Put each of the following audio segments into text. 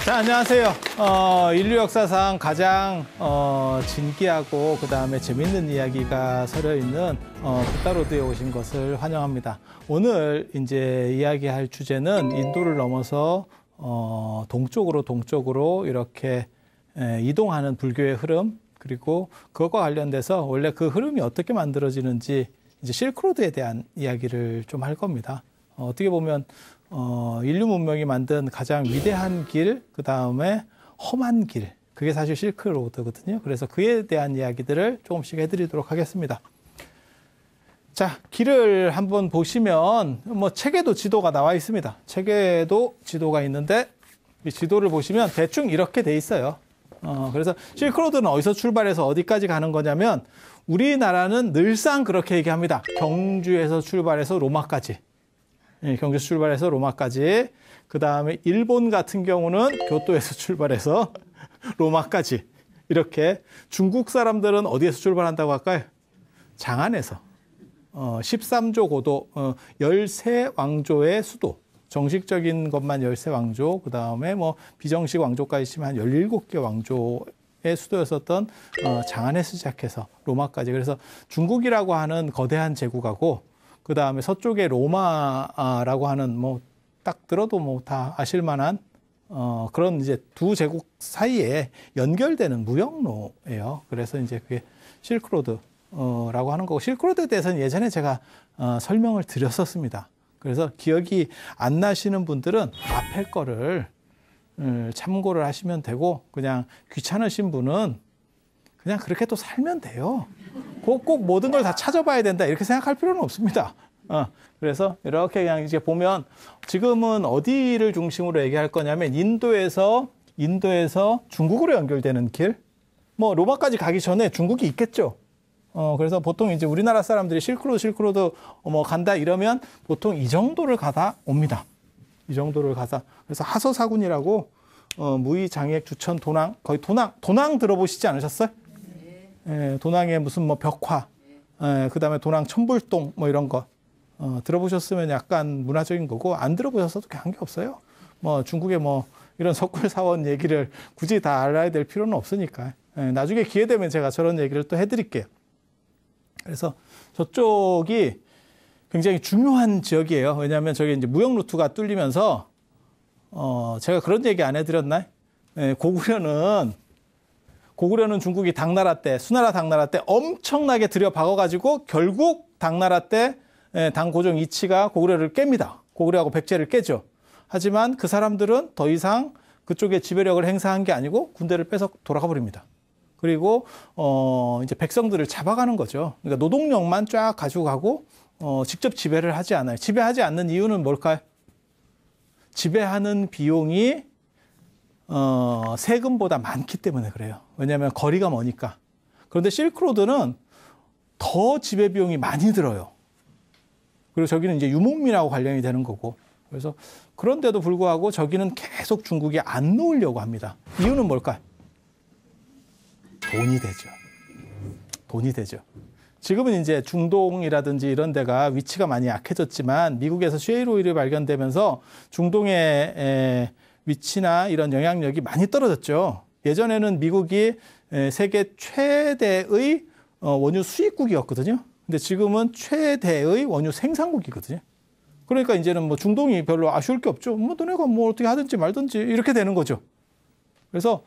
자, 안녕하세요. 인류 역사상 가장 진기하고 그다음에 재밌는 이야기가 서려 있는 붓다로드에 오신 것을 환영합니다. 오늘 이제 이야기할 주제는 인도를 넘어서 동쪽으로 이렇게 이동하는 불교의 흐름, 그리고 그것과 관련돼서 원래 그 흐름이 어떻게 만들어지는지 이제 실크로드에 대한 이야기를 좀 할 겁니다. 어떻게 보면 인류 문명이 만든 가장 위대한 길, 그 다음에 험한 길, 그게 사실 실크로드거든요. 그래서 그에 대한 이야기들을 조금씩 해드리도록 하겠습니다. 자, 길을 한번 보시면 뭐 책에도 지도가 나와 있습니다. 책에도 지도가 있는데 이 지도를 보시면 대충 이렇게 돼 있어요. 그래서 실크로드는 어디서 출발해서 어디까지 가는 거냐면 우리나라는 늘상 그렇게 얘기합니다. 경주에서 출발해서 로마까지. 경주에서 출발해서 로마까지. 그 다음에 일본 같은 경우는 교토에서 출발해서 로마까지. 이렇게 중국 사람들은 어디에서 출발한다고 할까요? 장안에서. 13조 고도, 13왕조의 수도. 정식적인 것만 13왕조, 그 다음에 뭐 비정식 왕조까지 치면 한 17개 왕조의 수도였었던 장안에서 시작해서 로마까지. 그래서 중국이라고 하는 거대한 제국하고 그 다음에 서쪽에 로마라고 하는 뭐 딱 들어도 뭐 다 아실 만한 그런 이제 두 제국 사이에 연결되는 무역로예요. 그래서 이제 그게 실크로드라고 하는 거고, 실크로드에 대해서는 예전에 제가 설명을 드렸었습니다. 그래서 기억이 안 나시는 분들은 앞에 거를 참고를 하시면 되고, 그냥 귀찮으신 분은 그냥 그렇게 또 살면 돼요. 꼭 모든 걸 다 찾아봐야 된다 이렇게 생각할 필요는 없습니다. 그래서 이렇게 그냥 이제 보면 지금은 어디를 중심으로 얘기할 거냐면 인도에서 중국으로 연결되는 길, 뭐 로마까지 가기 전에 중국이 있겠죠. 그래서 보통 이제 우리나라 사람들이 실크로드 뭐 간다 이러면 보통 이 정도를 가다 옵니다. 이 정도를 가서. 그래서 하서사군이라고 무의, 장액, 주천, 도낭, 거의 도낭 들어보시지 않으셨어요? 네. 도낭에 무슨 뭐 벽화, 그다음에 도낭 천불동 뭐 이런 거 들어보셨으면 약간 문화적인 거고, 안 들어보셨어도 관계없어요. 뭐 중국의 뭐 이런 석굴사원 얘기를 굳이 다 알아야 될 필요는 없으니까. 나중에 기회 되면 제가 저런 얘기를 또 해드릴게요. 그래서 저쪽이 굉장히 중요한 지역이에요. 왜냐하면 저기 이제 무역 루트가 뚫리면서 제가 그런 얘기 안 해드렸나요? 고구려는 중국이 당나라 때, 수나라 당나라 때 엄청나게 들여박아가지고 결국 당나라 때 당고종 이치가 고구려를 깹니다. 고구려하고 백제를 깨죠. 하지만 그 사람들은 더 이상 그쪽에 지배력을 행사한 게 아니고 군대를 빼서 돌아가 버립니다. 그리고 이제 백성들을 잡아가는 거죠. 그러니까 노동력만 쫙 가지고 가고 직접 지배를 하지 않아요. 지배하지 않는 이유는 뭘까요? 지배하는 비용이 세금보다 많기 때문에 그래요. 왜냐하면 거리가 머니까. 그런데 실크로드는 더 지배 비용이 많이 들어요. 그리고 저기는 이제 유목민하고 관련이 되는 거고. 그래서 그런데도 불구하고 저기는 계속 중국이 안 놓으려고 합니다. 이유는 뭘까요? 돈이 되죠. 지금은 이제 중동이라든지 이런 데가 위치가 많이 약해졌지만 미국에서 셰일 오일이 발견되면서 중동의 위치나 이런 영향력이 많이 떨어졌죠. 예전에는 미국이 세계 최대의 원유 수입국이었거든요. 근데 지금은 최대의 원유 생산국이거든요. 그러니까 이제는 뭐 중동이 별로 아쉬울 게 없죠. 뭐 너네가 뭐 어떻게 하든지 말든지 이렇게 되는 거죠. 그래서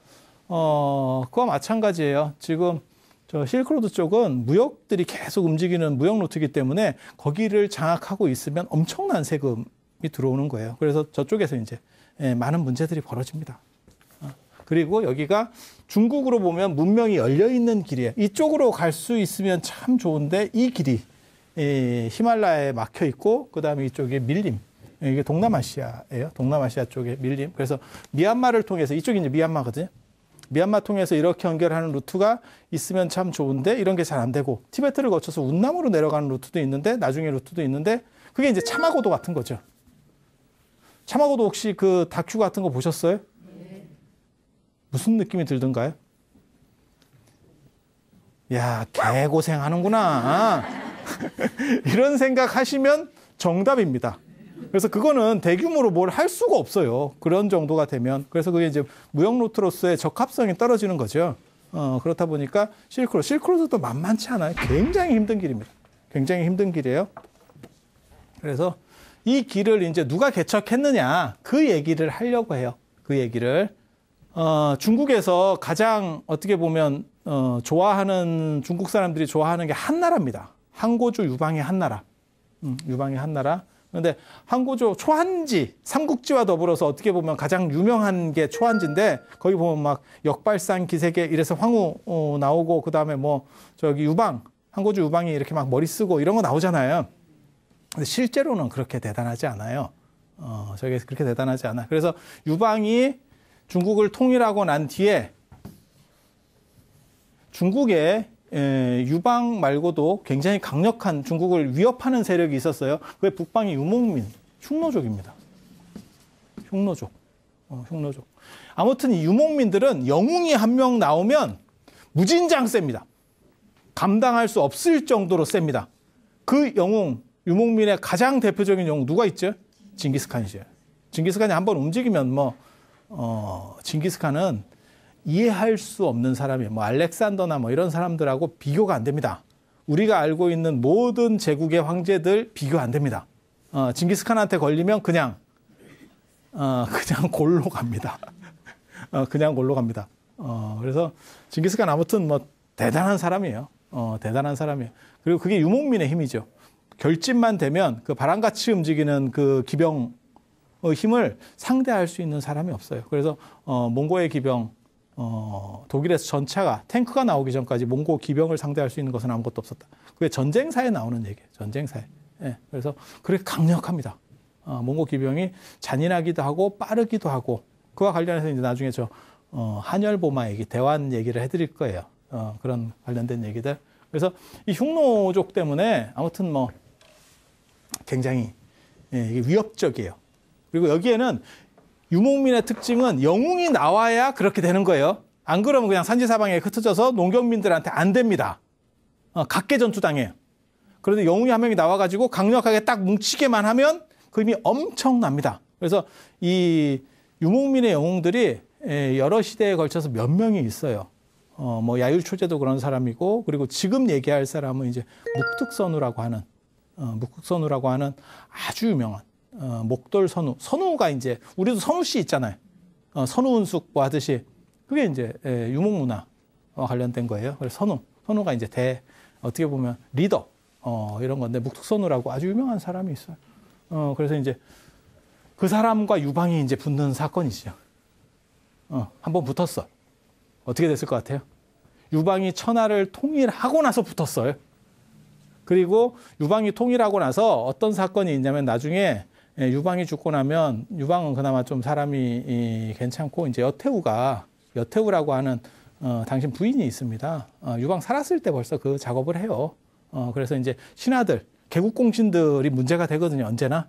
그와 마찬가지예요. 지금 저 실크로드 쪽은 무역들이 계속 움직이는 무역 루트이기 때문에 거기를 장악하고 있으면 엄청난 세금이 들어오는 거예요. 그래서 저쪽에서 이제 많은 문제들이 벌어집니다. 그리고 여기가 중국으로 보면 문명이 열려있는 길이에요. 이쪽으로 갈 수 있으면 참 좋은데 이 길이 히말라야에 막혀 있고, 그 다음에 이쪽에 밀림. 이게 동남아시아예요. 동남아시아 쪽에 밀림. 그래서 미얀마를 통해서, 이쪽이 이제 미얀마거든요. 미얀마 통해서 이렇게 연결하는 루트가 있으면 참 좋은데 이런 게 잘 안 되고, 티베트를 거쳐서 운남으로 내려가는 루트도 있는데, 나중에 루트도 있는데, 그게 이제 차마고도 같은 거죠. 차마고도 혹시 그 다큐 같은 거 보셨어요? 네. 무슨 느낌이 들던가요? 야, 개고생 하는구나. 이런 생각 하시면 정답입니다. 그래서 그거는 대규모로 뭘 할 수가 없어요. 그런 정도가 되면. 그래서 그게 이제 무역 루트로서의 적합성이 떨어지는 거죠. 그렇다 보니까 실크로드도 만만치 않아요. 굉장히 힘든 길입니다. 굉장히 힘든 길이에요. 그래서 이 길을 이제 누가 개척했느냐, 그 얘기를 하려고 해요. 그 얘기를. 중국에서 가장 어떻게 보면, 좋아하는, 중국 사람들이 좋아하는 게 한나라입니다. 항고주 유방의 한나라. 유방의 한나라. 그런데 항고조 초한지, 삼국지와 더불어서 어떻게 보면 가장 유명한 게 초한지인데, 거기 보면 막 역발상 기세계 이래서 황후 나오고, 그 다음에 뭐 저기 유방, 항고주 유방이 이렇게 막 머리 쓰고 이런 거 나오잖아요. 근데 실제로는 그렇게 대단하지 않아요. 저게 그렇게 대단하지 않아. 그래서 유방이 중국을 통일하고 난 뒤에 중국에 유방 말고도 굉장히 강력한 중국을 위협하는 세력이 있었어요. 그게 북방의 유목민, 흉노족입니다. 흉노족. 흉노족. 아무튼 이 유목민들은 영웅이 한 명 나오면 무진장 셉니다. 감당할 수 없을 정도로 셉니다. 그 영웅, 유목민의 가장 대표적인 영웅 누가 있죠? 징기스칸이죠. 징기스칸이 한번 움직이면 징기스칸은 이해할 수 없는 사람이에요. 뭐 알렉산더나 뭐 이런 사람들하고 비교가 안 됩니다. 우리가 알고 있는 모든 제국의 황제들 비교 안 됩니다. 징기스칸한테 걸리면 그냥 골로 갑니다. 그냥 골로 갑니다. 그래서 징기스칸 아무튼 뭐 대단한 사람이에요. 대단한 사람이에요. 그리고 그게 유목민의 힘이죠. 결집만 되면 그 바람같이 움직이는 그 기병의 힘을 상대할 수 있는 사람이 없어요. 그래서 몽고의 기병, 독일에서 전차가 탱크가 나오기 전까지 몽고 기병을 상대할 수 있는 것은 아무것도 없었다. 그게 전쟁사에 나오는 얘기예요. 전쟁사에. 예, 그래서 그렇게 강력합니다. 몽고 기병이 잔인하기도 하고 빠르기도 하고 그와 관련해서 이제 나중에 한열보마 얘기, 대환 얘기를 해드릴 거예요. 그런 관련된 얘기들. 그래서 이 흉노족 때문에 아무튼 뭐 굉장히 이게 위협적이에요. 그리고 여기에는 유목민의 특징은 영웅이 나와야 그렇게 되는 거예요. 안 그러면 그냥 산지사방에 흩어져서 농경민들한테 안 됩니다. 각계 전투당해요. 그런데 영웅이 한 명이 나와가지고 강력하게 딱 뭉치게만 하면 그 힘이 엄청납니다. 그래서 이 유목민의 영웅들이 여러 시대에 걸쳐서 몇 명이 있어요. 뭐 야율초제도 그런 사람이고, 그리고 지금 얘기할 사람은 이제 묵특선우라고 하는 아주 유명한 목돌선우. 선우가 이제 우리도 선우 씨 있잖아요. 선우운숙 뭐 하듯이 그게 이제 유목문화와 관련된 거예요. 그래서 선우가 이제 어떻게 보면 리더 이런 건데 묵특선우라고 아주 유명한 사람이 있어요. 그래서 이제 그 사람과 유방이 이제 붙는 사건이죠. 한번 붙었어. 어떻게 됐을 것 같아요? 유방이 천하를 통일하고 나서 붙었어요. 그리고 유방이 통일하고 나서 어떤 사건이 있냐면 나중에 유방이 죽고 나면 유방은 그나마 좀 사람이 괜찮고 이제 여태우라고 하는 당신 부인이 있습니다. 유방 살았을 때 벌써 그 작업을 해요. 그래서 이제 신하들, 개국공신들이 문제가 되거든요. 언제나.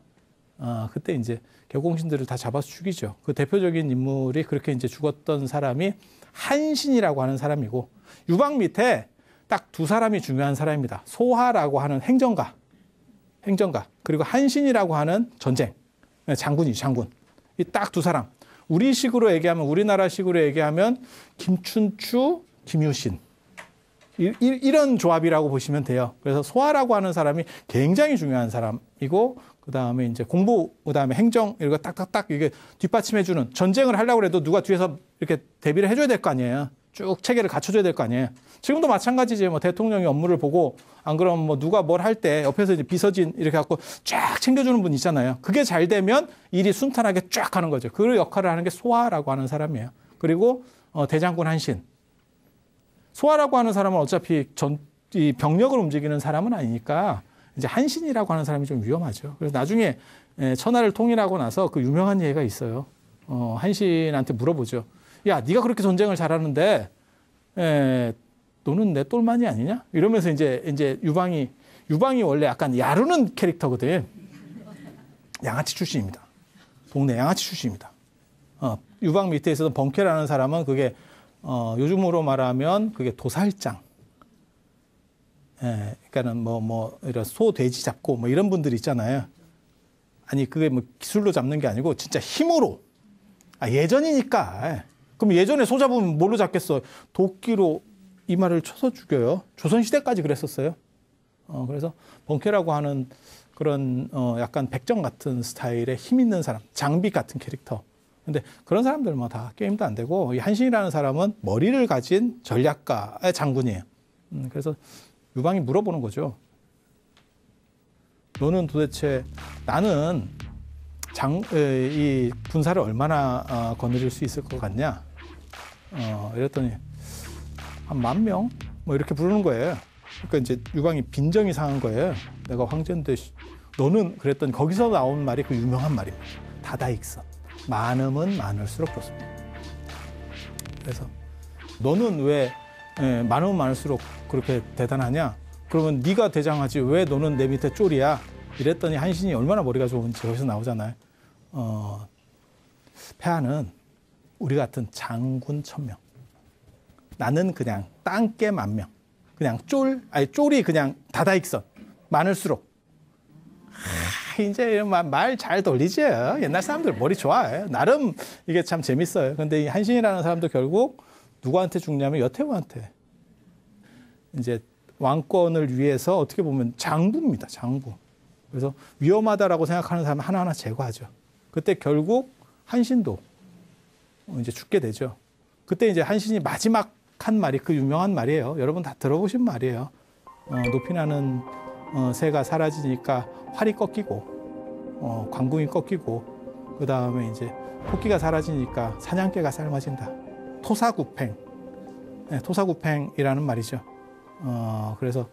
그때 이제 개국공신들을 다 잡아서 죽이죠. 그 대표적인 인물이 그렇게 이제 죽었던 사람이 한신이라고 하는 사람이고, 유방 밑에 딱 두 사람이 중요한 사람입니다. 소하라고 하는 행정가, 그리고 한신이라고 하는 장군이죠, 장군. 이 딱 두 사람. 우리나라 식으로 얘기하면 김춘추, 김유신. 이런 조합이라고 보시면 돼요. 그래서 소하라고 하는 사람이 굉장히 중요한 사람이고, 그 다음에 이제 공부, 그 다음에 행정, 이런 거 딱딱딱 이게 뒷받침해주는, 전쟁을 하려고 해도 누가 뒤에서 이렇게 대비를 해줘야 될 거 아니에요. 쭉 체계를 갖춰줘야 될 거 아니에요. 지금도 마찬가지지. 뭐 대통령이 업무를 보고, 안 그러면 뭐 누가 뭘 할 때 옆에서 이제 비서진 이렇게 갖고 쫙 챙겨주는 분 있잖아요. 그게 잘 되면 일이 순탄하게 쫙 하는 거죠. 그 역할을 하는 게 소하라고 하는 사람이에요. 그리고 대장군 한신. 소하라고 하는 사람은 어차피 이 병력을 움직이는 사람은 아니니까 이제 한신이라고 하는 사람이 좀 위험하죠. 그래서 나중에 천하를 통일하고 나서 그 유명한 예가 있어요. 한신한테 물어보죠. 야, 네가 그렇게 전쟁을 잘하는데 너는 내 똘만이 아니냐? 이러면서 이제 유방이 원래 약간 야르는 캐릭터거든. 양아치 출신입니다. 동네 양아치 출신입니다. 유방 밑에 있어서 번케라는 사람은 그게 요즘으로 말하면 그게 도살장. 그러니까는 이런 소, 돼지 잡고 뭐 이런 분들 있잖아요. 아니 그게 뭐 기술로 잡는 게 아니고 진짜 힘으로. 예전이니까. 그럼 예전에 소 잡으면 뭘로 잡겠어? 도끼로 이마를 쳐서 죽여요. 조선시대까지 그랬었어요. 그래서 번쾌라고 하는 그런 약간 백정 같은 스타일의 힘 있는 사람, 장비 같은 캐릭터. 근데 그런 사람들 뭐 다 게임도 안 되고 이 한신이라는 사람은 머리를 가진 전략가의 장군이에요. 그래서 유방이 물어보는 거죠. 너는 도대체 나는 이 군사를 얼마나 거느릴 수 있을 것 같냐? 이랬더니 한 10,000명? 뭐 이렇게 부르는 거예요. 그러니까 이제 유방이 빈정이 상한 거예요. 내가 황제인데 너는 그랬더니 거기서 나온 말이 그 유명한 말입니다. 다다익선. 많으면 많을수록 좋습니다. 그래서 너는 왜 많으면 많을수록 그렇게 대단하냐? 그러면 네가 대장하지 왜 너는 내 밑에 쫄이야? 이랬더니 한신이 얼마나 머리가 좋은지 여기서 나오잖아요. 폐하는 우리 같은 장군 1,000명. 나는 그냥 땅개 10,000명. 그냥 쫄이 그냥 다다익선. 많을수록. 이제 말 잘 돌리죠. 옛날 사람들 머리 좋아해. 나름 이게 참 재밌어요. 근데 이 한신이라는 사람도 결국 누구한테 죽냐면 여태우한테. 이제 왕권을 위해서 어떻게 보면 장부입니다. 장부. 그래서 위험하다라고 생각하는 사람 하나하나 제거하죠. 그때 결국 한신도 이제 죽게 되죠. 그때 이제 한신이 마지막 한 말이 그 유명한 말이에요. 여러분 다 들어보신 말이에요. 높이 나는 새가 사라지니까 활이 꺾이고 관궁이 꺾이고 그 다음에 이제 토끼가 사라지니까 사냥개가 삶아진다. 토사구팽, 토사구팽이라는 말이죠. 그래서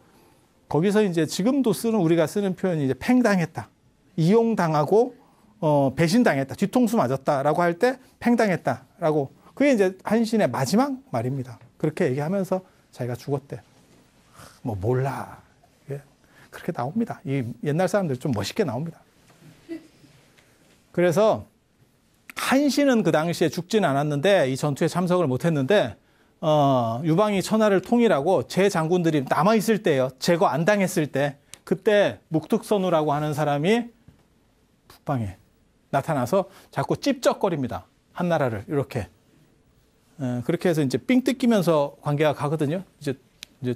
거기서 이제 지금도 우리가 쓰는 표현이 이제 팽당했다, 이용당하고 배신당했다, 뒤통수 맞았다라고 할 때 팽당했다라고 그게 이제 한신의 마지막 말입니다. 그렇게 얘기하면서 자기가 죽었대. 뭐 몰라. 그렇게 나옵니다. 이 옛날 사람들 좀 멋있게 나옵니다. 그래서 한신은 그 당시에 죽지는 않았는데 이 전투에 참석을 못했는데 유방이 천하를 통일하고 제 장군들이 남아있을 때예요. 제거 안 당했을 때 그때 묵특선우라고 하는 사람이 북방에 나타나서 자꾸 찝쩍거립니다. 한나라를 이렇게. 그렇게 해서 이제 삥 뜯기면서 관계가 가거든요. 이제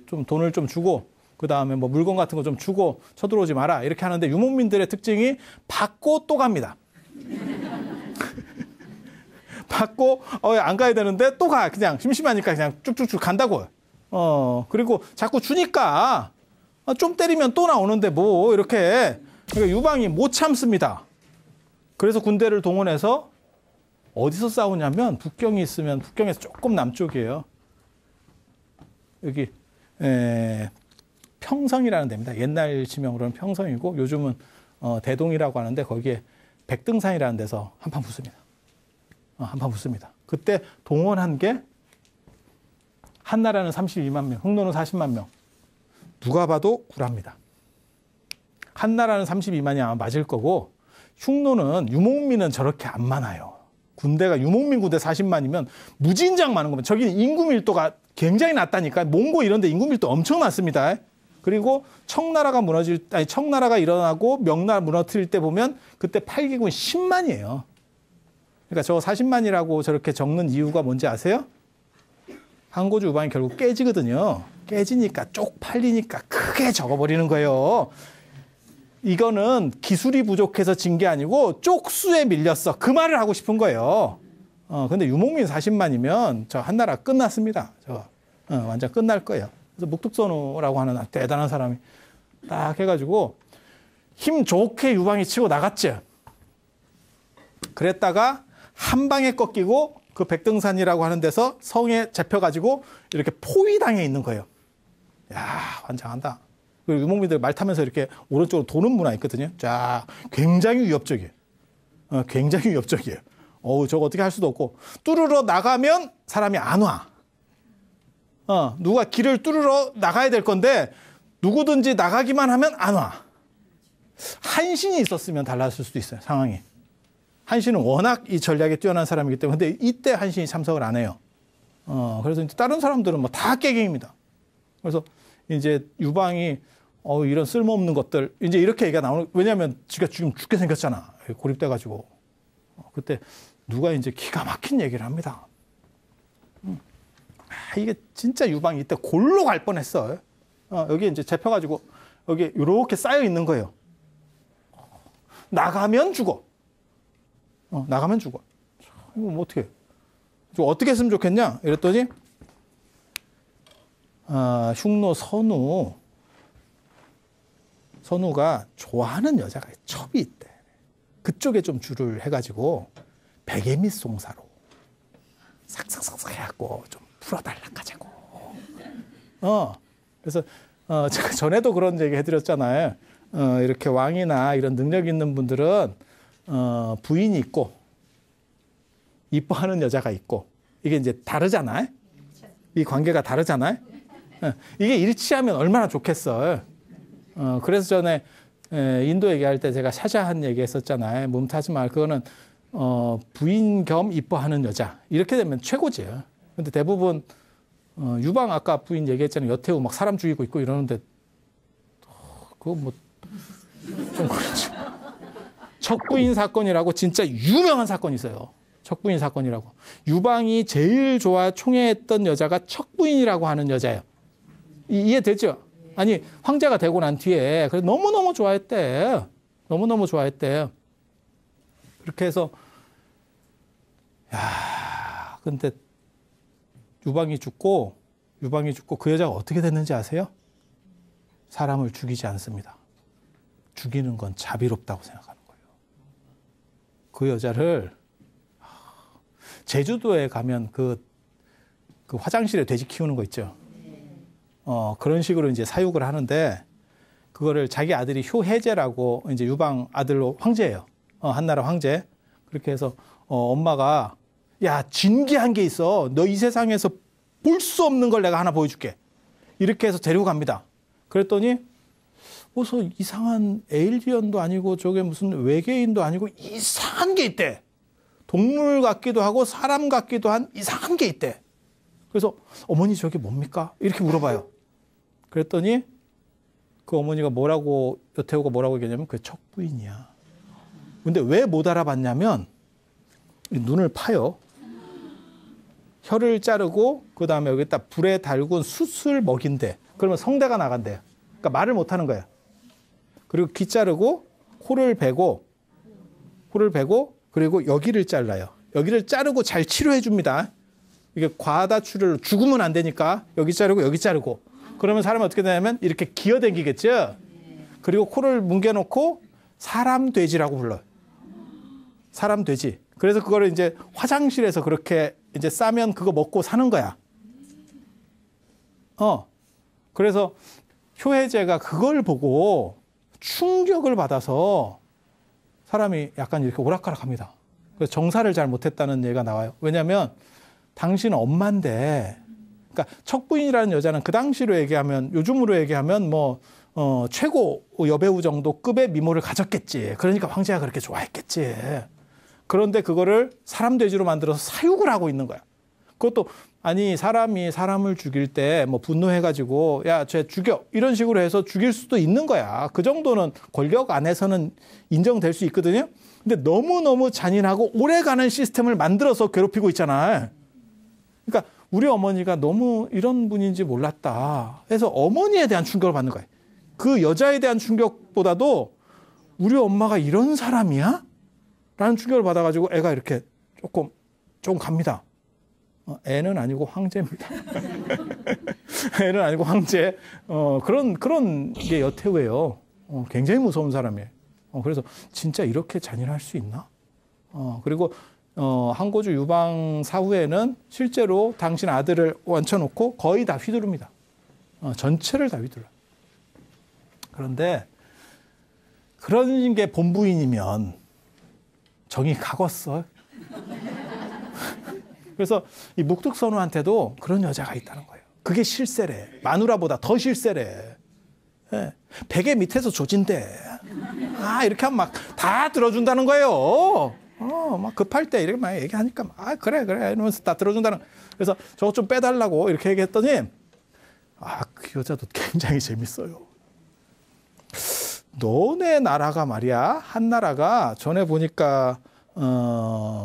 좀 돈을 좀 주고 그 다음에 뭐 물건 같은 거 좀 주고 쳐들어오지 마라 이렇게 하는데 유목민들의 특징이 받고 또 갑니다. 받고 안 가야 되는데 또 가. 그냥 심심하니까 그냥 쭉쭉쭉 간다고. 그리고 자꾸 주니까 좀 때리면 또 나오는데 뭐 이렇게. 그러니까 유방이 못 참습니다. 그래서 군대를 동원해서 어디서 싸우냐면 북경이 있으면 북경에서 조금 남쪽이에요. 여기 평성이라는 데입니다. 옛날 지명으로는 평성이고 요즘은 대동이라고 하는데 거기에 백등산이라는 데서 한판 붙습니다. 한판 붙습니다. 그때 동원한 게 한나라는 32만 명, 흉노는 40만 명. 누가 봐도 구라입니다. 한나라는 32만이 아마 맞을 거고 흉노는 유목민은 저렇게 안 많아요. 군대가 유목민 군대 40만이면 무진장 많은 겁니다. 저기 인구 밀도가 굉장히 낮다니까. 몽고 이런 데 인구 밀도 엄청 낮습니다. 그리고 청나라가 일어나고 명나라 무너뜨릴 때 보면 그때 8기군 10만이에요. 그러니까 저 40만이라고 저렇게 적는 이유가 뭔지 아세요? 항고주 유방이 결국 깨지거든요. 깨지니까 쪽팔리니까 크게 적어버리는 거예요. 이거는 기술이 부족해서 진 게 아니고 쪽수에 밀렸어. 그 말을 하고 싶은 거예요. 근데 유목민 40만이면 저 한나라 끝났습니다. 완전 끝날 거예요. 그래서 묵특선우라고 하는 대단한 사람이 딱 해가지고 힘 좋게 유방이 치고 나갔죠. 그랬다가 한 방에 꺾이고 그 백등산이라고 하는 데서 성에 잡혀가지고 이렇게 포위당해 있는 거예요. 야, 환장한다. 그리고 유목민들 말 타면서 이렇게 오른쪽으로 도는 문화 있거든요. 자, 굉장히 위협적이에요. 굉장히 위협적이에요. 저거 어떻게 할 수도 없고. 뚫으러 나가면 사람이 안 와. 누가 길을 뚫으러 나가야 될 건데 누구든지 나가기만 하면 안 와. 한신이 있었으면 달랐을 수도 있어요. 상황이. 한신은 워낙 이 전략에 뛰어난 사람이기 때문에. 근데 이때 한신이 참석을 안 해요. 그래서 이제 다른 사람들은 뭐 다 깨갱입니다. 그래서 이제 유방이 이런 쓸모없는 것들. 이제 이렇게 얘기가 나오는, 왜냐하면 지가 지금 죽게 생겼잖아. 고립돼가지고. 그때 누가 이제 기가 막힌 얘기를 합니다. 이게 진짜 유방이 이때 골로 갈 뻔했어. 여기 이제 잡혀가지고 여기 이렇게 쌓여 있는 거예요. 나가면 죽어. 나가면 죽어. 이거 뭐 어떻게? 어떻게 했으면 좋겠냐? 이랬더니 흉노 선우가 좋아하는 여자가 첩이 있대. 그쪽에 좀 줄을 해가지고 베개밑송사로 삭삭삭삭 해갖고 좀 풀어달라 하자고. 그래서 제가 전에도 그런 얘기 해드렸잖아요. 이렇게 왕이나 이런 능력 있는 분들은 부인이 있고 이뻐하는 여자가 있고 이게 이제 다르잖아요. 이 관계가 다르잖아요. 이게 일치하면 얼마나 좋겠어요. 그래서 전에 인도 얘기할 때 제가 샤자한 얘기했었잖아요. 뭄타즈말 그거는 부인 겸 이뻐하는 여자 이렇게 되면 최고지. 근데 대부분 유방 아까 부인 얘기했잖아요. 여태우 막 사람 죽이고 있고 이러는데 그거 뭐 좀 그렇죠. 척부인 사건이라고 진짜 유명한 사건이 있어요. 척부인 사건이라고. 유방이 제일 좋아 총애했던 여자가 척부인이라고 하는 여자예요. 이해되죠? 아니 황제가 되고 난 뒤에 그래서 너무너무 좋아했대. 너무너무 좋아했대. 그렇게 해서 근데 유방이 죽고 그 여자가 어떻게 됐는지 아세요? 사람을 죽이지 않습니다. 죽이는 건 자비롭다고 생각하는 거예요. 그 여자를 제주도에 가면 그 화장실에 돼지 키우는 거 있죠. 그런 식으로 이제 사육을 하는데 그거를 자기 아들이 효혜제라고 이제 유방 아들로 황제예요. 한나라 황제. 그렇게 해서 엄마가 야 진귀한 게 있어. 너 이 세상에서 볼 수 없는 걸 내가 하나 보여줄게. 이렇게 해서 데리고 갑니다. 그랬더니 어서 이상한 에일리언도 아니고 저게 무슨 외계인도 아니고 이상한 게 있대. 동물 같기도 하고 사람 같기도 한 이상한 게 있대. 그래서 어머니 저게 뭡니까? 이렇게 물어봐요. 그랬더니 그 어머니가 여태우가 뭐라고 얘기하냐면 그게 척부인이야. 근데 왜 못 알아봤냐면 눈을 파요. 혀를 자르고 그 다음에 여기다 불에 달군 숯을 먹인대. 그러면 성대가 나간대. 그러니까 말을 못 하는 거야. 그리고 귀 자르고 코를 베고 그리고 여기를 잘라요. 여기를 자르고 잘 치료해 줍니다. 이게 과다출혈로 죽으면 안 되니까 여기 자르고 그러면 사람이 어떻게 되냐면 이렇게 기어다니겠죠. 그리고 코를 뭉개놓고 사람 돼지라고 불러요. 사람 돼지. 그래서 그거를 이제 화장실에서 그렇게 이제 싸면 그거 먹고 사는 거야. 그래서 효혜제가 그걸 보고 충격을 받아서 사람이 약간 이렇게 오락가락합니다. 그래서 정사를 잘 못했다는 얘기가 나와요. 왜냐하면 당신은 엄마인데, 그러니까 척부인이라는 여자는 그 당시로 얘기하면 요즘으로 얘기하면 최고 여배우 정도 급의 미모를 가졌겠지. 그러니까 황제가 그렇게 좋아했겠지. 그런데 그거를 사람 돼지로 만들어서 사육을 하고 있는 거야. 그것도 아니 사람이 사람을 죽일 때 분노해가지고 야 쟤 죽여 이런 식으로 해서 죽일 수도 있는 거야. 그 정도는 권력 안에서는 인정될 수 있거든요. 근데 너무너무 잔인하고 오래가는 시스템을 만들어서 괴롭히고 있잖아. 그러니까 우리 어머니가 너무 이런 분인지 몰랐다 해서 어머니에 대한 충격을 받는 거예요. 그 여자에 대한 충격보다도 우리 엄마가 이런 사람이야? 라는 충격을 받아가지고 애가 이렇게 조금 갑니다. 애는 아니고 황제입니다. 애는 아니고 황제. 그런 게 여태우예요. 굉장히 무서운 사람이에요. 그래서 진짜 이렇게 잔인할 수 있나? 그리고 항고주 유방 사후에는 실제로 당신 아들을 얹혀놓고 거의 다 휘두릅니다. 전체를 다 휘둘러요. 그런데 그런 게 본부인이면 정이 가겄어. 그래서 이 묵뚝선우한테도 그런 여자가 있다는 거예요. 그게 실세래. 마누라보다 더 실세래. 예. 베개 밑에서 조진대. 이렇게 하면 막 다 들어준다는 거예요. 막 급할 때 이렇게 막 얘기하니까 그래 이러면서 다 들어준다는. 그래서 저거 좀 빼달라고 이렇게 얘기했더니 그 여자도 굉장히 재밌어요. 너네 나라가 말이야, 한나라가 전에 보니까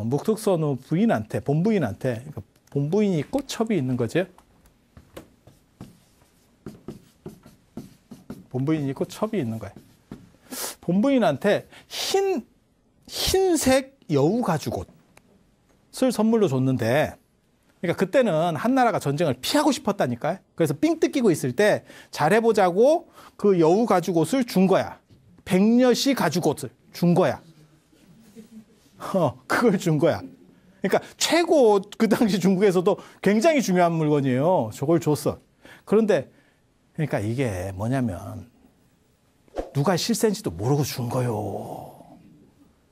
묵특선우 부인한테, 본부인한테, 그러니까 본부인이 있고 첩이 있는 거지. 본부인이 있고 첩이 있는 거야. 본부인한테 흰색 여우 가죽옷을 선물로 줬는데, 그러니까 그때는 한나라가 전쟁을 피하고 싶었다니까요. 그래서 삥 뜯기고 있을 때 잘해보자고 그 여우 가죽옷을 준 거야. 백려시 가죽옷을 준 거야. 그걸 준 거야. 그러니까 최고, 그 당시 중국에서도 굉장히 중요한 물건이에요. 저걸 줬어. 그런데 그러니까 이게 뭐냐면 누가 실세인지도 모르고 준 거요.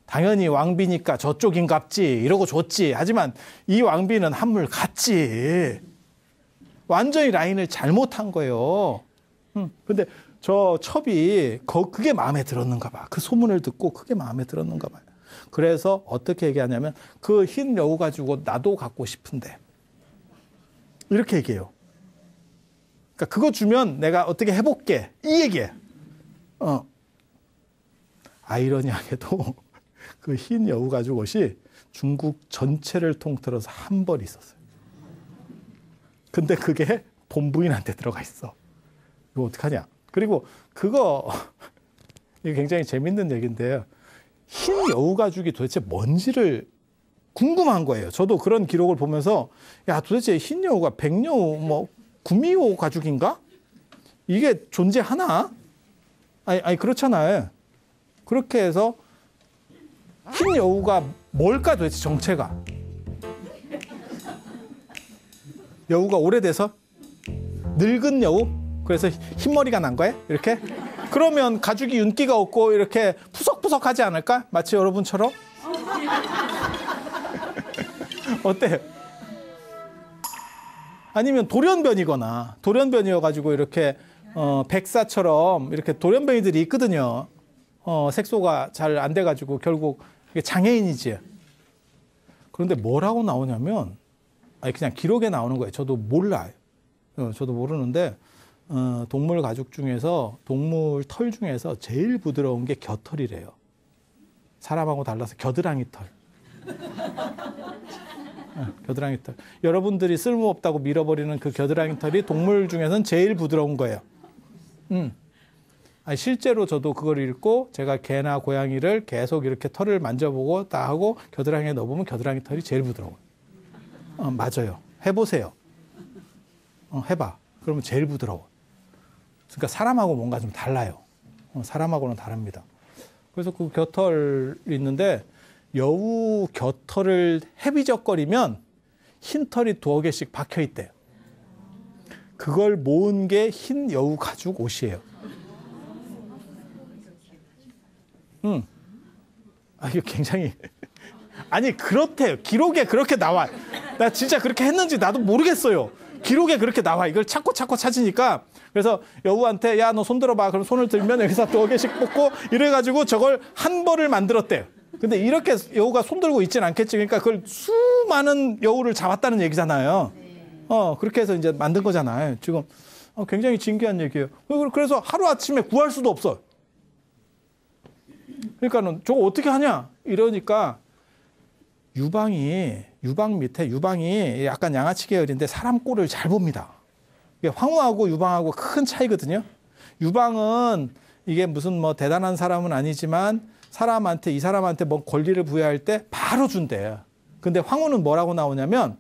당연히 왕비니까 저쪽인갑지 이러고 줬지. 하지만 이 왕비는 한물 갔지. 완전히 라인을 잘못한 거예요. 근데 저 첩이 그게 마음에 들었는가 봐. 그 소문을 듣고 그게 마음에 들었는가 봐요. 그래서 어떻게 얘기하냐면 그 흰 여우 가지고 나도 갖고 싶은데 이렇게 얘기해요. 그러니까 그거 주면 내가 어떻게 해볼게 이 얘기예요. 아이러니하게도 그 흰 여우 가죽 옷이 중국 전체를 통틀어서 한 벌 있었어요. 근데 그게 본부인한테 들어가 있어. 이거 어떡하냐. 그리고 그거 이게 굉장히 재밌는 얘기인데요. 흰 여우 가죽이 도대체 뭔지를 궁금한 거예요. 저도 그런 기록을 보면서 야 도대체 흰 여우가 백여우 뭐 구미호 가죽인가? 이게 존재하나? 아니 그렇잖아요. 그렇게 해서 흰 여우가 뭘까 도대체 정체가? 여우가 오래돼서 늙은 여우? 그래서 흰머리가 난 거예요? 이렇게? 그러면 가죽이 윤기가 없고 이렇게 푸석푸석하지 않을까? 마치 여러분처럼? 어때요? 아니면 돌연변이거나 돌연변이어가지고 이렇게 백사처럼 이렇게 돌연변이들이 있거든요. 색소가 잘 안 돼가지고 결국 이게 장애인이지. 그런데 뭐라고 나오냐면 아니 그냥 기록에 나오는 거예요. 저도 몰라요. 저도 모르는데 동물 가죽 중에서 동물 털 중에서 제일 부드러운 게 겨털이래요. 사람하고 달라서 겨드랑이 털. 겨드랑이 털. 여러분들이 쓸모없다고 밀어버리는 그 겨드랑이 털이 동물 중에서는 제일 부드러운 거예요. 아니, 실제로 저도 그걸 읽고 제가 개나 고양이를 계속 이렇게 털을 만져보고 다 하고 겨드랑이에 넣어보면 겨드랑이 털이 제일 부드러워요. 맞아요. 해보세요. 해봐. 그러면 제일 부드러워. 그러니까 사람하고 뭔가 좀 달라요. 사람하고는 다릅니다. 그래서 그 겨털이 있는데 여우 겨털을 헤비적거리면 흰 털이 두어 개씩 박혀 있대요. 그걸 모은 게 흰 여우 가죽 옷이에요. 이거 굉장히 아니 그렇대요. 기록에 그렇게 나와. 나 진짜 그렇게 했는지 나도 모르겠어요. 기록에 그렇게 나와. 이걸 찾고 찾으니까 그래서 여우한테 야 너 손 들어봐. 그럼 손을 들면 여기서 두어 개씩 뽑고 이래가지고 저걸 한 벌을 만들었대요. 근데 이렇게 여우가 손 들고 있진 않겠지. 그러니까 그걸 수많은 여우를 잡았다는 얘기잖아요. 그렇게 해서 이제 만든 거잖아요. 지금 굉장히 신기한 얘기예요. 그래서 하루아침에 구할 수도 없어. 그러니까는 저거 어떻게 하냐 이러니까 유방 밑에 유방이 약간 양아치 계열인데 사람 꼴을 잘 봅니다. 황후하고 유방하고 큰 차이거든요. 유방은 이게 무슨 뭐 대단한 사람은 아니지만 이 사람한테 뭐 권리를 부여할 때 바로 준대요. 근데 황후는 뭐라고 나오냐면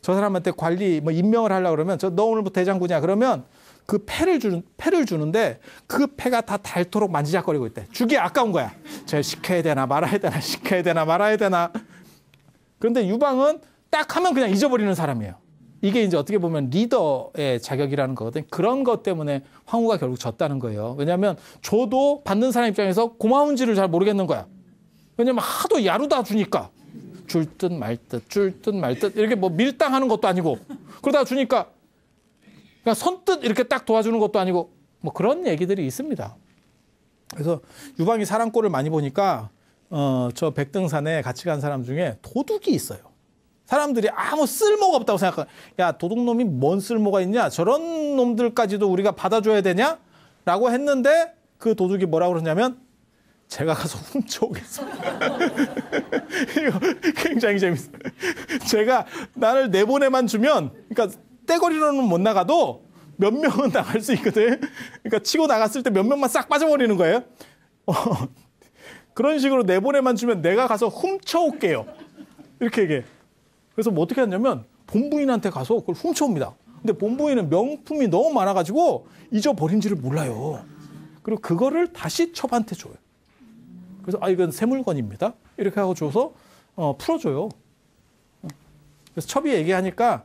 저 사람한테 관리 뭐 임명을 하려고 그러면 너 오늘부터 대장군이야 그러면 그 패를 주는데 그 패가 다 닳도록 만지작거리고 있대. 주기 아까운 거야. 저 시켜야 되나 말아야 되나 시켜야 되나 말아야 되나. 그런데 유방은 딱 하면 그냥 잊어버리는 사람이에요. 이게 이제 어떻게 보면 리더의 자격이라는 거거든. 그런 것 때문에 황후가 결국 졌다는 거예요. 왜냐하면 줘도 받는 사람 입장에서 고마운지를 잘 모르겠는 거야. 왜냐하면 하도 야루다 주니까 줄 듯 말 듯 이렇게 뭐 밀당하는 것도 아니고 그러다가 주니까 그냥 선뜻 이렇게 딱 도와주는 것도 아니고 뭐 그런 얘기들이 있습니다. 그래서 유방이 사람 꼴을 많이 보니까 저 백등산에 같이 간 사람 중에 도둑이 있어요. 사람들이 아무 쓸모가 없다고 생각해. 야 도둑놈이 뭔 쓸모가 있냐? 저런 놈들까지도 우리가 받아줘야 되냐? 라고 했는데 그 도둑이 뭐라고 그러냐면 제가 가서 훔쳐오겠습니다. 이거 굉장히 재밌어요. 제가 나를 내보내만 주면, 그러니까 떼거리로는 못 나가도 몇 명은 나갈 수 있거든. 그러니까 치고 나갔을 때 몇 명만 싹 빠져버리는 거예요. 그런 식으로 내보내만 주면 내가 가서 훔쳐올게요. 이렇게 얘기해. 그래서 뭐 어떻게 하냐면 본부인한테 가서 그걸 훔쳐옵니다. 근데 본부인은 명품이 너무 많아가지고 잊어버린지를 몰라요. 그리고 그거를 다시 첩한테 줘요. 그래서 이건 새 물건입니다. 이렇게 하고 줘서 풀어줘요. 그래서 첩이 얘기하니까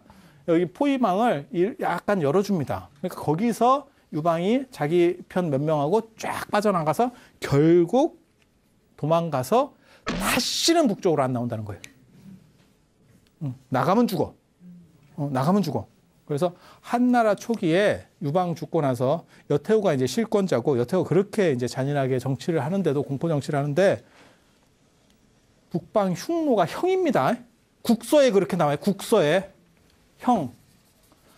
여기 포위망을 약간 열어줍니다. 그러니까 거기서 유방이 자기 편 몇 명하고 쫙 빠져나가서 결국 도망가서 다시는 북쪽으로 안 나온다는 거예요. 나가면 죽어. 나가면 죽어. 그래서 한나라 초기에 유방 죽고 나서 여태후가 이제 실권자고 여태후가 그렇게 이제 잔인하게 정치를 하는데도 공포 정치를 하는데 북방 흉노가 형입니다. 국서에 그렇게 나와요. 국서에 형.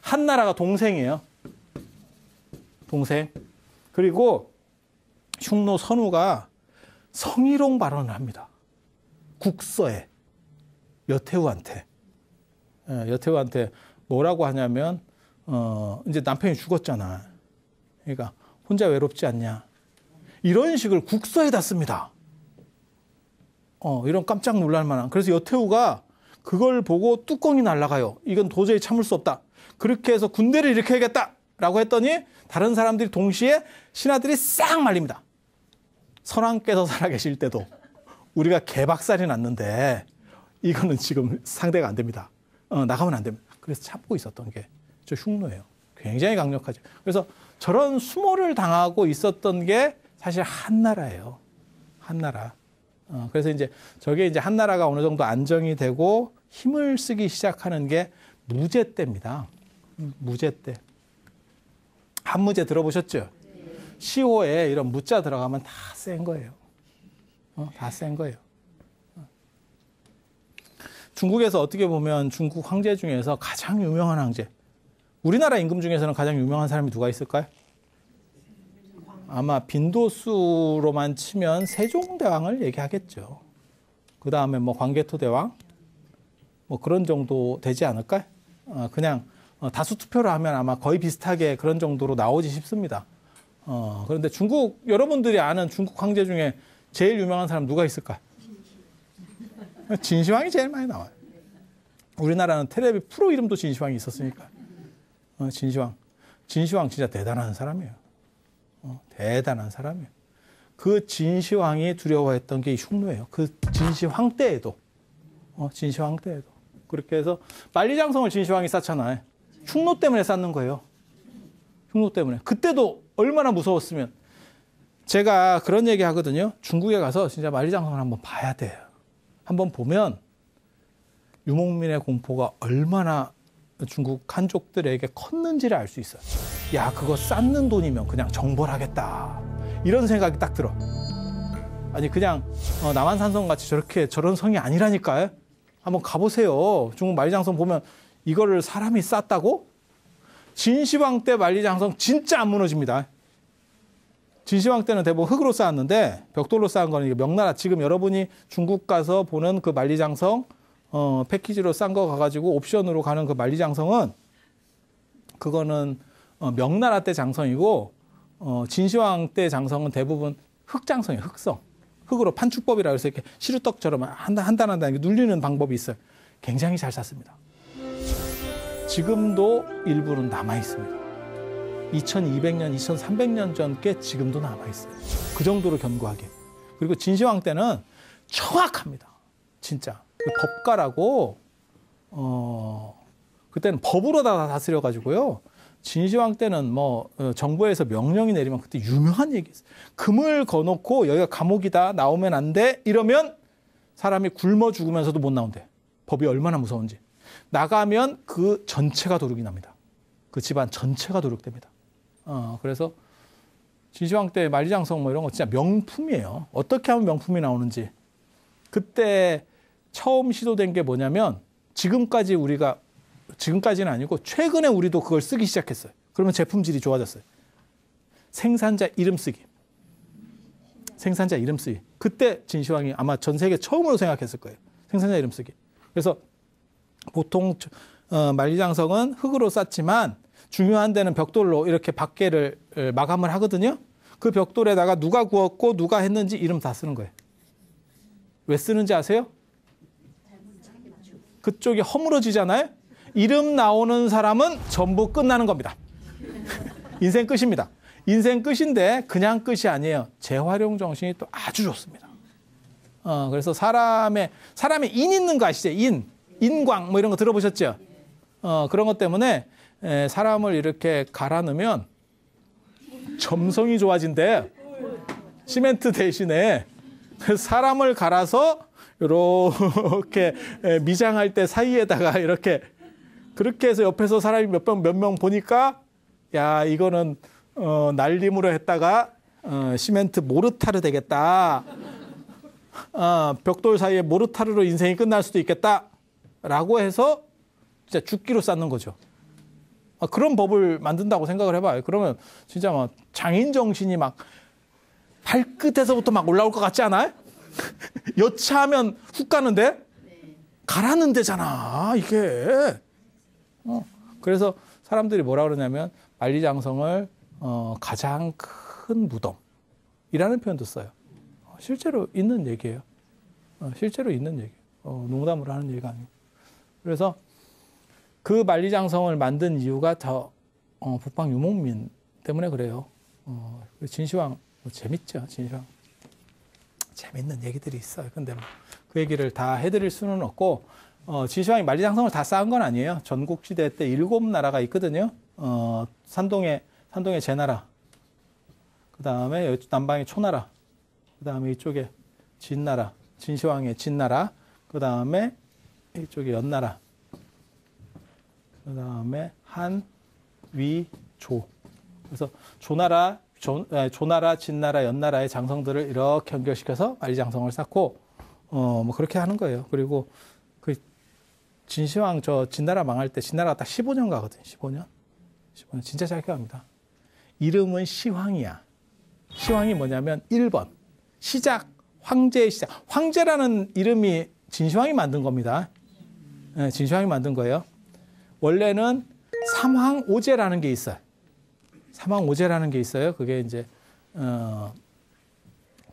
한나라가 동생이에요. 동생. 그리고 흉노 선우가 성희롱 발언을 합니다. 국서에 여태후한테. 여태후한테 뭐라고 하냐면 이제 남편이 죽었잖아. 그러니까 혼자 외롭지 않냐. 이런 식을 국서에다 씁니다. 이런 깜짝 놀랄 만한. 그래서 여태후가 그걸 보고 뚜껑이 날아가요. 이건 도저히 참을 수 없다. 그렇게 해서 군대를 일으켜야겠다라고 했더니 다른 사람들이 동시에 신하들이 싹 말립니다. 선왕께서 살아계실 때도 우리가 개박살이 났는데 이거는 지금 상대가 안 됩니다. 나가면 안 됩니다. 그래서 참고 있었던 게 저 흉노예요. 굉장히 강력하죠. 그래서 저런 수모를 당하고 있었던 게 사실 한나라예요. 한나라. 그래서 이제 저게 이제 한나라가 어느 정도 안정이 되고 힘을 쓰기 시작하는 게 무제 때입니다. 무제 때. 한무제 들어보셨죠? 시호에 이런 무자 들어가면 다 센 거예요. 다 센 거예요. 중국에서 어떻게 보면 중국 황제 중에서 가장 유명한 황제. 우리나라 임금 중에서는 가장 유명한 사람이 누가 있을까요? 아마 빈도수로만 치면 세종대왕을 얘기하겠죠. 그 다음에 뭐 광개토대왕 뭐 그런 정도 되지 않을까요? 그냥 다수 투표를 하면 아마 거의 비슷하게 그런 정도로 나오지 싶습니다. 그런데 중국 여러분들이 아는 중국 황제 중에 제일 유명한 사람 누가 있을까요? 진시황이 제일 많이 나와요. 우리나라는 텔레비 프로 이름도 진시황이 있었으니까. 진시황. 진시황 진짜 대단한 사람이에요. 대단한 사람이에요. 그 진시황이 두려워했던 게 이 흉노예요. 그 진시황 때에도. 진시황 때에도. 그렇게 해서 만리장성을 진시황이 쌓잖아요. 흉노 때문에 쌓는 거예요. 흉노 때문에. 그때도 얼마나 무서웠으면. 제가 그런 얘기 하거든요. 중국에 가서 진짜 만리장성을 한번 봐야 돼요. 한번 보면 유목민의 공포가 얼마나 중국 한족들에게 컸는지를 알 수 있어요. 야, 그거 쌓는 돈이면 그냥 정벌하겠다. 이런 생각이 딱 들어. 아니 그냥 남한산성같이 저런 성이 아니라니까요. 한번 가보세요. 중국 만리장성 보면 이거를 사람이 쌓았다고? 진시황 때 만리장성 진짜 안 무너집니다. 진시황 때는 대부분 흙으로 쌓았는데 벽돌로 쌓은 거는 명나라 지금 여러분이 중국 가서 보는 그 만리장성 패키지로 싼 거 가가지고 옵션으로 가는 그 만리장성은 그거는 명나라 때 장성이고 진시황 때 장성은 대부분 흙장성이에요. 흙성. 흙으로 판축법이라 해서 이렇게 시루떡처럼 한 단 한 단 눌리는 방법이 있어요. 굉장히 잘 쌌습니다. 지금도 일부는 남아 있습니다. 2200년, 2300년 전 게 지금도 남아 있어요. 그 정도로 견고하게. 그리고 진시황 때는 정확합니다. 진짜. 법가라고 그때는 법으로 다 다스려 가지고요. 진시황 때는 뭐 정부에서 명령이 내리면 그때 유명한 얘기 있어요. 금을 거놓고 여기가 감옥이다. 나오면 안 돼. 이러면 사람이 굶어 죽으면서도 못 나온대. 법이 얼마나 무서운지. 나가면 그 전체가 도륙이 납니다. 그 집안 전체가 도륙됩니다. 그래서 진시황 때 만리장성 뭐 이런 거 진짜 명품이에요. 어떻게 하면 명품이 나오는지. 그때 처음 시도된 게 뭐냐면 지금까지는 아니고 최근에 우리도 그걸 쓰기 시작했어요. 그러면 제품질이 좋아졌어요. 생산자 이름 쓰기. 생산자 이름 쓰기. 그때 진시황이 아마 전 세계 처음으로 생각했을 거예요. 생산자 이름 쓰기. 그래서 보통 만리장성은 흙으로 쌓지만 중요한 데는 벽돌로 이렇게 밖에를 마감을 하거든요. 그 벽돌에다가 누가 구웠고 누가 했는지 이름 다 쓰는 거예요. 왜 쓰는지 아세요? 그쪽이 허물어지잖아요. 이름 나오는 사람은 전부 끝나는 겁니다. 인생 끝입니다. 인생 끝인데 그냥 끝이 아니에요. 재활용 정신이 또 아주 좋습니다. 그래서 사람의 인 있는 거 아시죠? 인광 뭐 이런 거 들어보셨죠? 그런 것 때문에 사람을 이렇게 갈아 넣으면 점성이 좋아진대. 시멘트 대신에 사람을 갈아서 이렇게 미장할 때 사이에다가 이렇게 그렇게 해서 옆에서 사람이 몇 명 보니까 야 이거는 날림으로 했다가 시멘트 모르타르 되겠다. 벽돌 사이에 모르타르로 인생이 끝날 수도 있겠다라고 해서 진짜 죽기로 쌓는 거죠. 그런 법을 만든다고 생각을 해봐요. 그러면 진짜 막 장인 정신이 막 발끝에서부터 막 올라올 것 같지 않아요? 여차하면 훅 가는데 가라는 데잖아 이게. 그래서 사람들이 뭐라 그러냐면 만리장성을 가장 큰 무덤이라는 표현도 써요. 실제로 있는 얘기예요. 실제로 있는 얘기예요. 농담으로 하는 얘기가 아니고. 그래서 그 만리장성을 만든 이유가 북방 유목민 때문에 그래요. 진시황 재밌죠. 진시황 재밌는 얘기들이 있어요. 근데 그 얘기를 다 해드릴 수는 없고 진시황이 만리장성을 다 쌓은 건 아니에요. 전국시대 때 7나라가 있거든요. 산동에 제나라, 그 다음에 남방에 초나라, 그 다음에 이쪽에 진나라, 진시황의 진나라, 그 다음에 이쪽에 연나라, 그 다음에 한, 위, 조. 그래서 조나라, 진나라, 연나라의 장성들을 이렇게 연결시켜서 만리장성을 쌓고 뭐 그렇게 하는 거예요. 그리고 그 진시황 진나라 망할 때 진나라가 딱 15년 가거든요. 15년 진짜 짧게 갑니다. 이름은 시황이야. 시황이 뭐냐면 1번 시작, 황제의 시작. 황제라는 이름이 진시황이 만든 겁니다. 네, 진시황이 만든 거예요. 원래는 삼황오제라는 게 있어요. 삼황오제라는 게 있어요. 그게 이제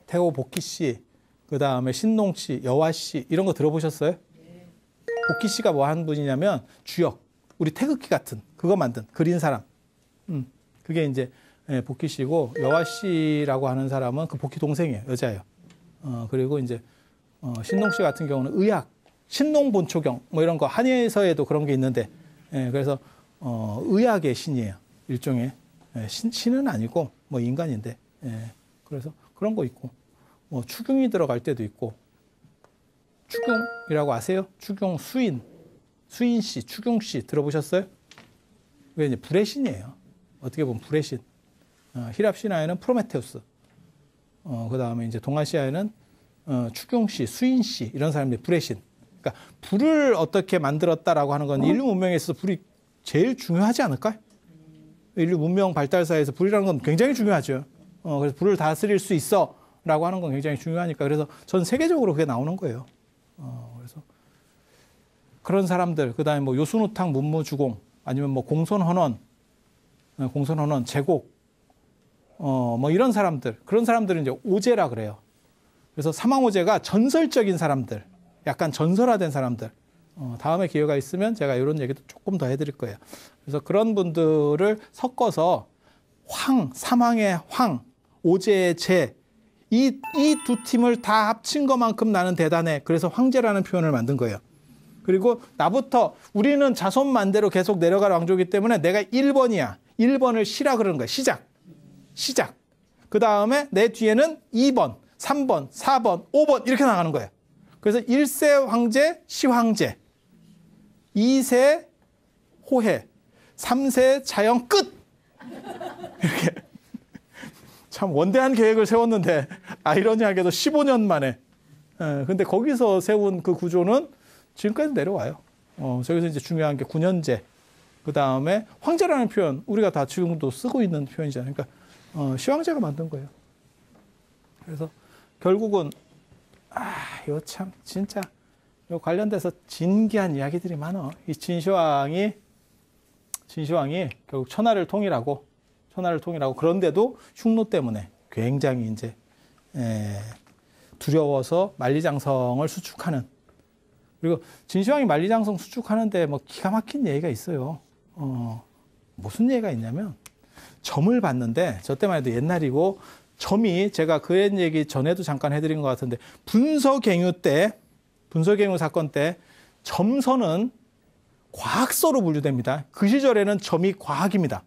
태호 복희 씨, 그 다음에 신농 씨, 여화 씨 이런 거 들어보셨어요? 복희 씨가 뭐 한 분이냐면 주역, 우리 태극기 같은 그거 만든 그린 사람. 그게 이제 복희 씨고 여화 씨라고 하는 사람은 그 복희 동생이에요. 여자예요. 그리고 이제 신농 씨 같은 경우는 의학, 신농본초경 뭐 이런 거 한예서에도 그런 게 있는데 그래서 의학의 신이에요. 일종의 신은 아니고 뭐 인간인데 그래서 그런 거 있고 뭐 추경이 들어갈 때도 있고 추경이라고 아세요? 추경 수인 씨, 추경 씨 들어보셨어요? 그게 이제 불의 신이에요. 어떻게 보면 불의 신. 히랍 신화에는 프로메테우스. 그 다음에 이제 동아시아에는 추경 씨, 수인 씨 이런 사람들이 불의 신. 그러니까 불을 어떻게 만들었다라고 하는 건 인류 문명에 있어서 불이 제일 중요하지 않을까요? 인류 문명 발달사에서 불이라는 건 굉장히 중요하죠. 그래서 불을 다스릴 수 있어라고 하는 건 굉장히 중요하니까 그래서 전 세계적으로 그게 나오는 거예요. 그래서 그런 사람들, 그다음에 뭐 요순우탕 문무주공 아니면 뭐 공손헌원, 제곡, 뭐 이런 사람들, 그런 사람들은 이제 오제라 그래요. 그래서 삼황오제가 전설적인 사람들, 약간 전설화된 사람들. 다음에 기회가 있으면 제가 이런 얘기도 조금 더 해드릴 거예요. 그래서 그런 분들을 섞어서 삼황의 황, 오제의 제, 이 두 팀을 다 합친 것만큼 나는 대단해. 그래서 황제라는 표현을 만든 거예요. 그리고 나부터 우리는 자손만대로 계속 내려갈 왕조이기 때문에 내가 1번이야. 1번을 시라 그러는 거야. 시작. 그 다음에 내 뒤에는 2번, 3번, 4번, 5번 이렇게 나가는 거예요. 그래서 1세 황제, 시황제, 2세 호해, 3세 자영 끝! 이렇게. 참 원대한 계획을 세웠는데 아이러니하게도 15년 만에. 근데 거기서 세운 그 구조는 지금까지 내려와요. 저기서 이제 중요한 게 9년제. 그 다음에 황제라는 표현, 우리가 다 지금도 쓰고 있는 표현이잖아요. 그러니까 시황제가 만든 거예요. 그래서 결국은 이거 참 진짜 요 관련돼서 진기한 이야기들이 많아. 이 진시황이 결국 천하를 통일하고 그런데도 흉노 때문에 굉장히 이제 두려워서 만리장성을 수축하는. 그리고 진시황이 만리장성 수축하는데 뭐 기가 막힌 예가 있어요. 무슨 예가 있냐면 점을 봤는데 저 때만 해도 옛날이고 점이 제가 그 얘기 전에도 잠깐 해드린 것 같은데 분서갱유 사건 때 점선은 과학서로 분류됩니다. 그 시절에는 점이 과학입니다.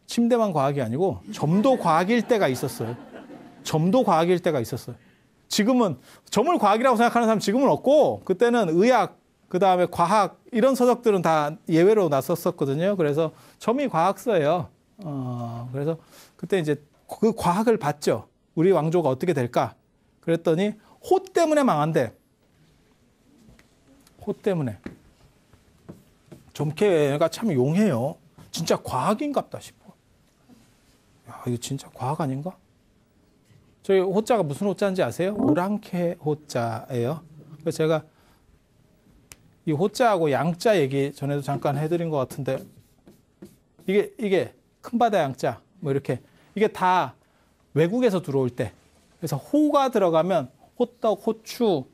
침대만 과학이 아니고 점도 과학일 때가 있었어요. 지금은 점을 과학이라고 생각하는 사람 지금은 없고 그때는 의학, 그다음에 과학 이런 서적들은 다 예외로 놨었거든요. 그래서 점이 과학서예요. 그래서 그때 이제 그 과학을 봤죠. 우리 왕조가 어떻게 될까? 그랬더니 호 때문에 망한대. 호 때문에. 점괘가 참 용해요. 진짜 과학인갑다 싶어. 야, 이거 진짜 과학 아닌가? 저희 호자가 무슨 호자인지 아세요? 오랑캐 호자예요. 그래서 제가 이 호자하고 양자 얘기 전에도 잠깐 해드린 것 같은데 이게 큰바다 양자 뭐 이렇게 이게 다 외국에서 들어올 때 그래서 호가 들어가면 호떡, 호추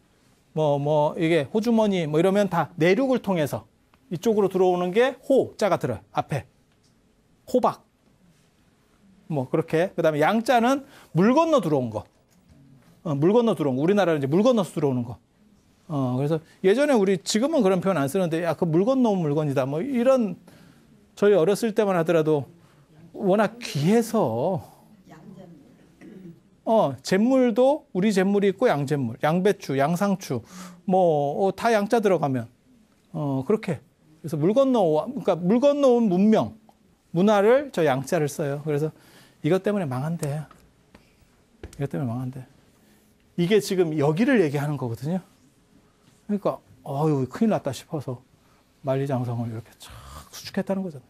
뭐 이게 호주머니 뭐 이러면 다 내륙을 통해서 이쪽으로 들어오는 게 호자가 들어요. 앞에 호박 뭐 그렇게. 그다음에 양자는 물 건너 들어온 거. 우리나라는 이제 물 건너서 들어오는 거. 그래서 예전에 우리 지금은 그런 표현 안 쓰는데 야, 그 물 건너온 물건이다. 뭐 이런 저희 어렸을 때만 하더라도 워낙 귀해서 잿물도 우리 잿물이 있고 양잿물, 양배추, 양상추 뭐 다 양자 들어가면 그렇게. 그래서 물 건너온 문명, 문화를 저 양자를 써요. 그래서 이것 때문에 망한대. 이게 지금 여기를 얘기하는 거거든요. 그러니까 큰일 났다 싶어서 만리장성을 이렇게 쫙 수축했다는 거잖아요.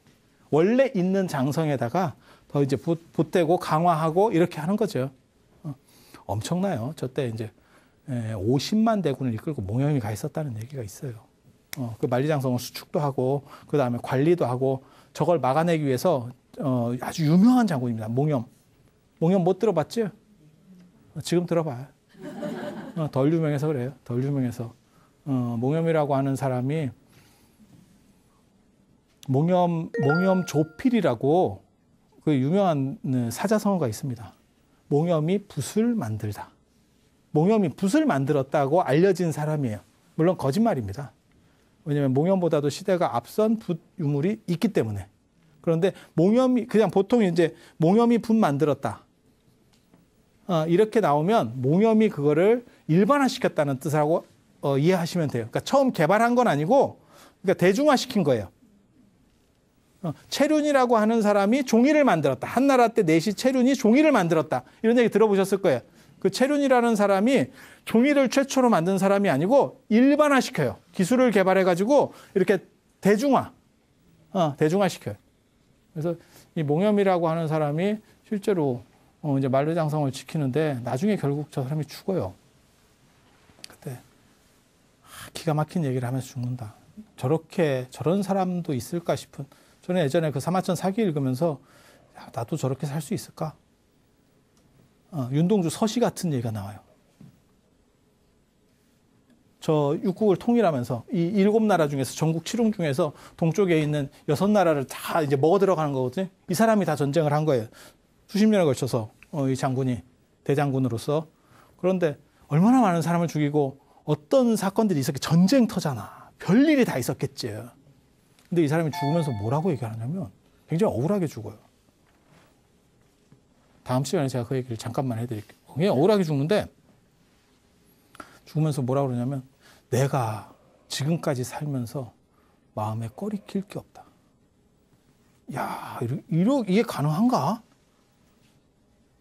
원래 있는 장성에다가 더 이제 보태고 강화하고 이렇게 하는 거죠. 엄청나요. 저때 이제 50만 대군을 이끌고 몽염이 가 있었다는 얘기가 있어요. 그 만리장성을 수축도 하고 그 다음에 관리도 하고 저걸 막아내기 위해서 아주 유명한 장군입니다. 몽염 못 들어봤죠? 지금 들어봐요. 덜 유명해서 그래요. 몽염이라고 하는 사람이 몽염 조필이라고 그 유명한 사자성어가 있습니다. 몽염이 붓을 만들다. 몽염이 붓을 만들었다고 알려진 사람이에요. 물론 거짓말입니다. 왜냐하면 몽염보다도 시대가 앞선 붓 유물이 있기 때문에. 그런데 몽염이 그냥 보통 이제 몽염이 붓 만들었다. 이렇게 나오면 몽염이 그거를 일반화시켰다는 뜻하고 이해하시면 돼요. 그러니까 처음 개발한 건 아니고 그러니까 대중화시킨 거예요. 체륜이라고 하는 사람이 종이를 만들었다. 한나라 때 내시 체륜이 종이를 만들었다. 이런 얘기 들어보셨을 거예요. 그 체륜이라는 사람이 종이를 최초로 만든 사람이 아니고 일반화시켜요. 기술을 개발해가지고 이렇게 대중화시켜요. 그래서 이 몽염이라고 하는 사람이 실제로 이제 만리장성을 지키는데 나중에 결국 저 사람이 죽어요. 그때 기가 막힌 얘기를 하면서 죽는다. 저런 사람도 있을까 싶은. 저는 예전에 그 사마천 사기 읽으면서 야, 나도 저렇게 살 수 있을까? 윤동주 서시 같은 얘기가 나와요. 저 육국을 통일하면서 이 7나라 중에서 전국 7홍 중에서 동쪽에 있는 6나라를 다 이제 먹어 들어가는 거거든요. 이 사람이 다 전쟁을 한 거예요. 수십 년에 걸쳐서 이 장군이 대장군으로서. 그런데 얼마나 많은 사람을 죽이고 어떤 사건들이 있었겠 전쟁터잖아. 별일이 다 있었겠지. 근데 이 사람이 죽으면서 뭐라고 얘기하냐면 굉장히 억울하게 죽어요. 다음 시간에 제가 그 얘기를 잠깐만 해드릴게요. 그냥 억울하게 죽는데 죽으면서 뭐라고 그러냐면 내가 지금까지 살면서 마음에 꺼리낄 게 없다. 야, 이게 가능한가?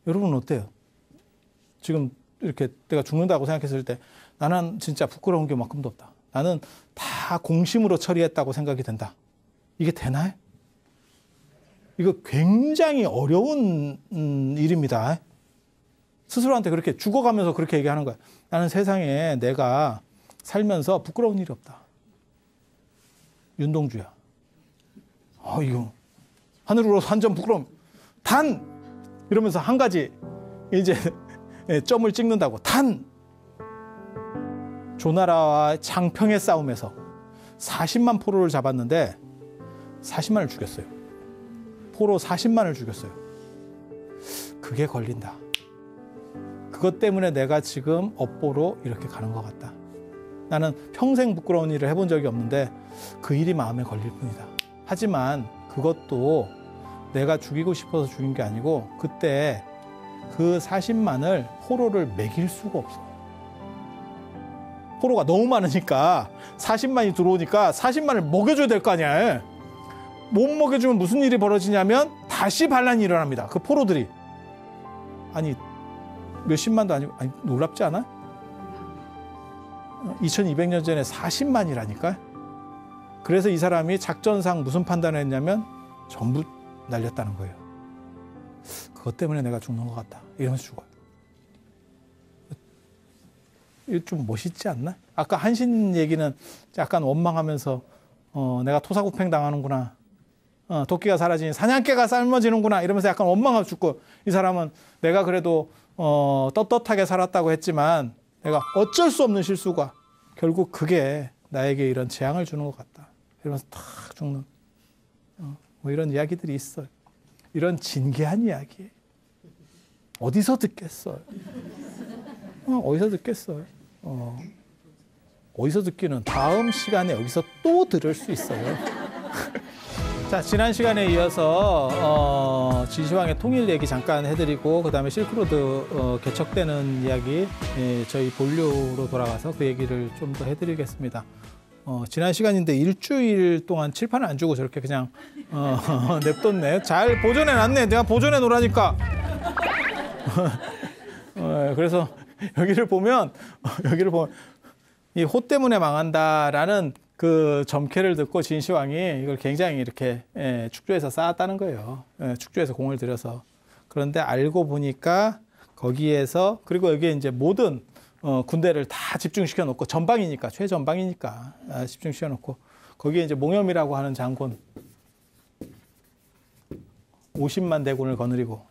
여러분은 어때요? 지금 이렇게 내가 죽는다고 생각했을 때 나는 진짜 부끄러운 게 만큼도 없다. 나는 다 공심으로 처리했다고 생각이 된다. 이게 되나요? 이거 굉장히 어려운 일입니다. 스스로한테 그렇게 죽어가면서 그렇게 얘기하는 거야. 나는 세상에 내가 살면서 부끄러운 일이 없다. 윤동주야. 이거 하늘으로서 한 점 부끄러움. 단! 이러면서 한 가지 이제 점을 찍는다고. 단! 조나라와 장평의 싸움에서 40만 포로를 잡았는데 40만을 죽였어요. 포로 40만을 죽였어요. 그게 걸린다. 그것 때문에 내가 지금 업보로 이렇게 가는 것 같다. 나는 평생 부끄러운 일을 해본 적이 없는데 그 일이 마음에 걸릴 뿐이다. 하지만 그것도 내가 죽이고 싶어서 죽인 게 아니고 그때 그 40만을 포로를 먹일 수가 없어. 포로가 너무 많으니까 40만이 들어오니까 40만을 먹여줘야 될 거 아니야. 못 먹여주면 무슨 일이 벌어지냐면 다시 반란이 일어납니다. 그 포로들이. 아니 몇십만도 아니고 놀랍지 않아? 2200년 전에 40만이라니까. 그래서 이 사람이 작전상 무슨 판단을 했냐면 전부 날렸다는 거예요. 그것 때문에 내가 죽는 것 같다. 이러면서 죽어요. 이거 좀 멋있지 않나? 아까 한신 얘기는 약간 원망하면서 내가 토사구팽 당하는구나. 도끼가 사라지니 사냥개가 삶아지는구나. 이러면서 약간 원망하고 죽고, 이 사람은 내가 그래도 떳떳하게 살았다고 했지만 내가 어쩔 수 없는 실수가 결국 그게 나에게 이런 재앙을 주는 것 같다. 이러면서 탁 죽는 뭐 이런 이야기들이 있어요. 이런 진귀한 이야기 어디서 듣겠어요? 어디서 듣겠어요? 어디서 듣기는 다음 시간에 여기서 또 들을 수 있어요. 자, 지난 시간에 이어서 진시황의 통일 얘기 잠깐 해드리고 그 다음에 실크로드 개척되는 이야기 저희 본류로 돌아가서 그 얘기를 좀 더 해드리겠습니다. 지난 시간인데 일주일 동안 칠판을 안 주고 저렇게 그냥 냅뒀네. 잘 보존해놨네. 내가 보존해 놓으라니까. 그래서 여기를 보면 이 호 때문에 망한다라는 그 점괘를 듣고 진시황이 이걸 굉장히 이렇게 축조에서 쌓았다는 거예요. 축조에서 공을 들여서. 그런데 알고 보니까 거기에서, 그리고 여기에 이제 모든 군대를 다 집중시켜 놓고, 전방이니까, 최전방이니까 집중시켜 놓고, 거기에 이제 몽염이라고 하는 장군 50만 대군을 거느리고,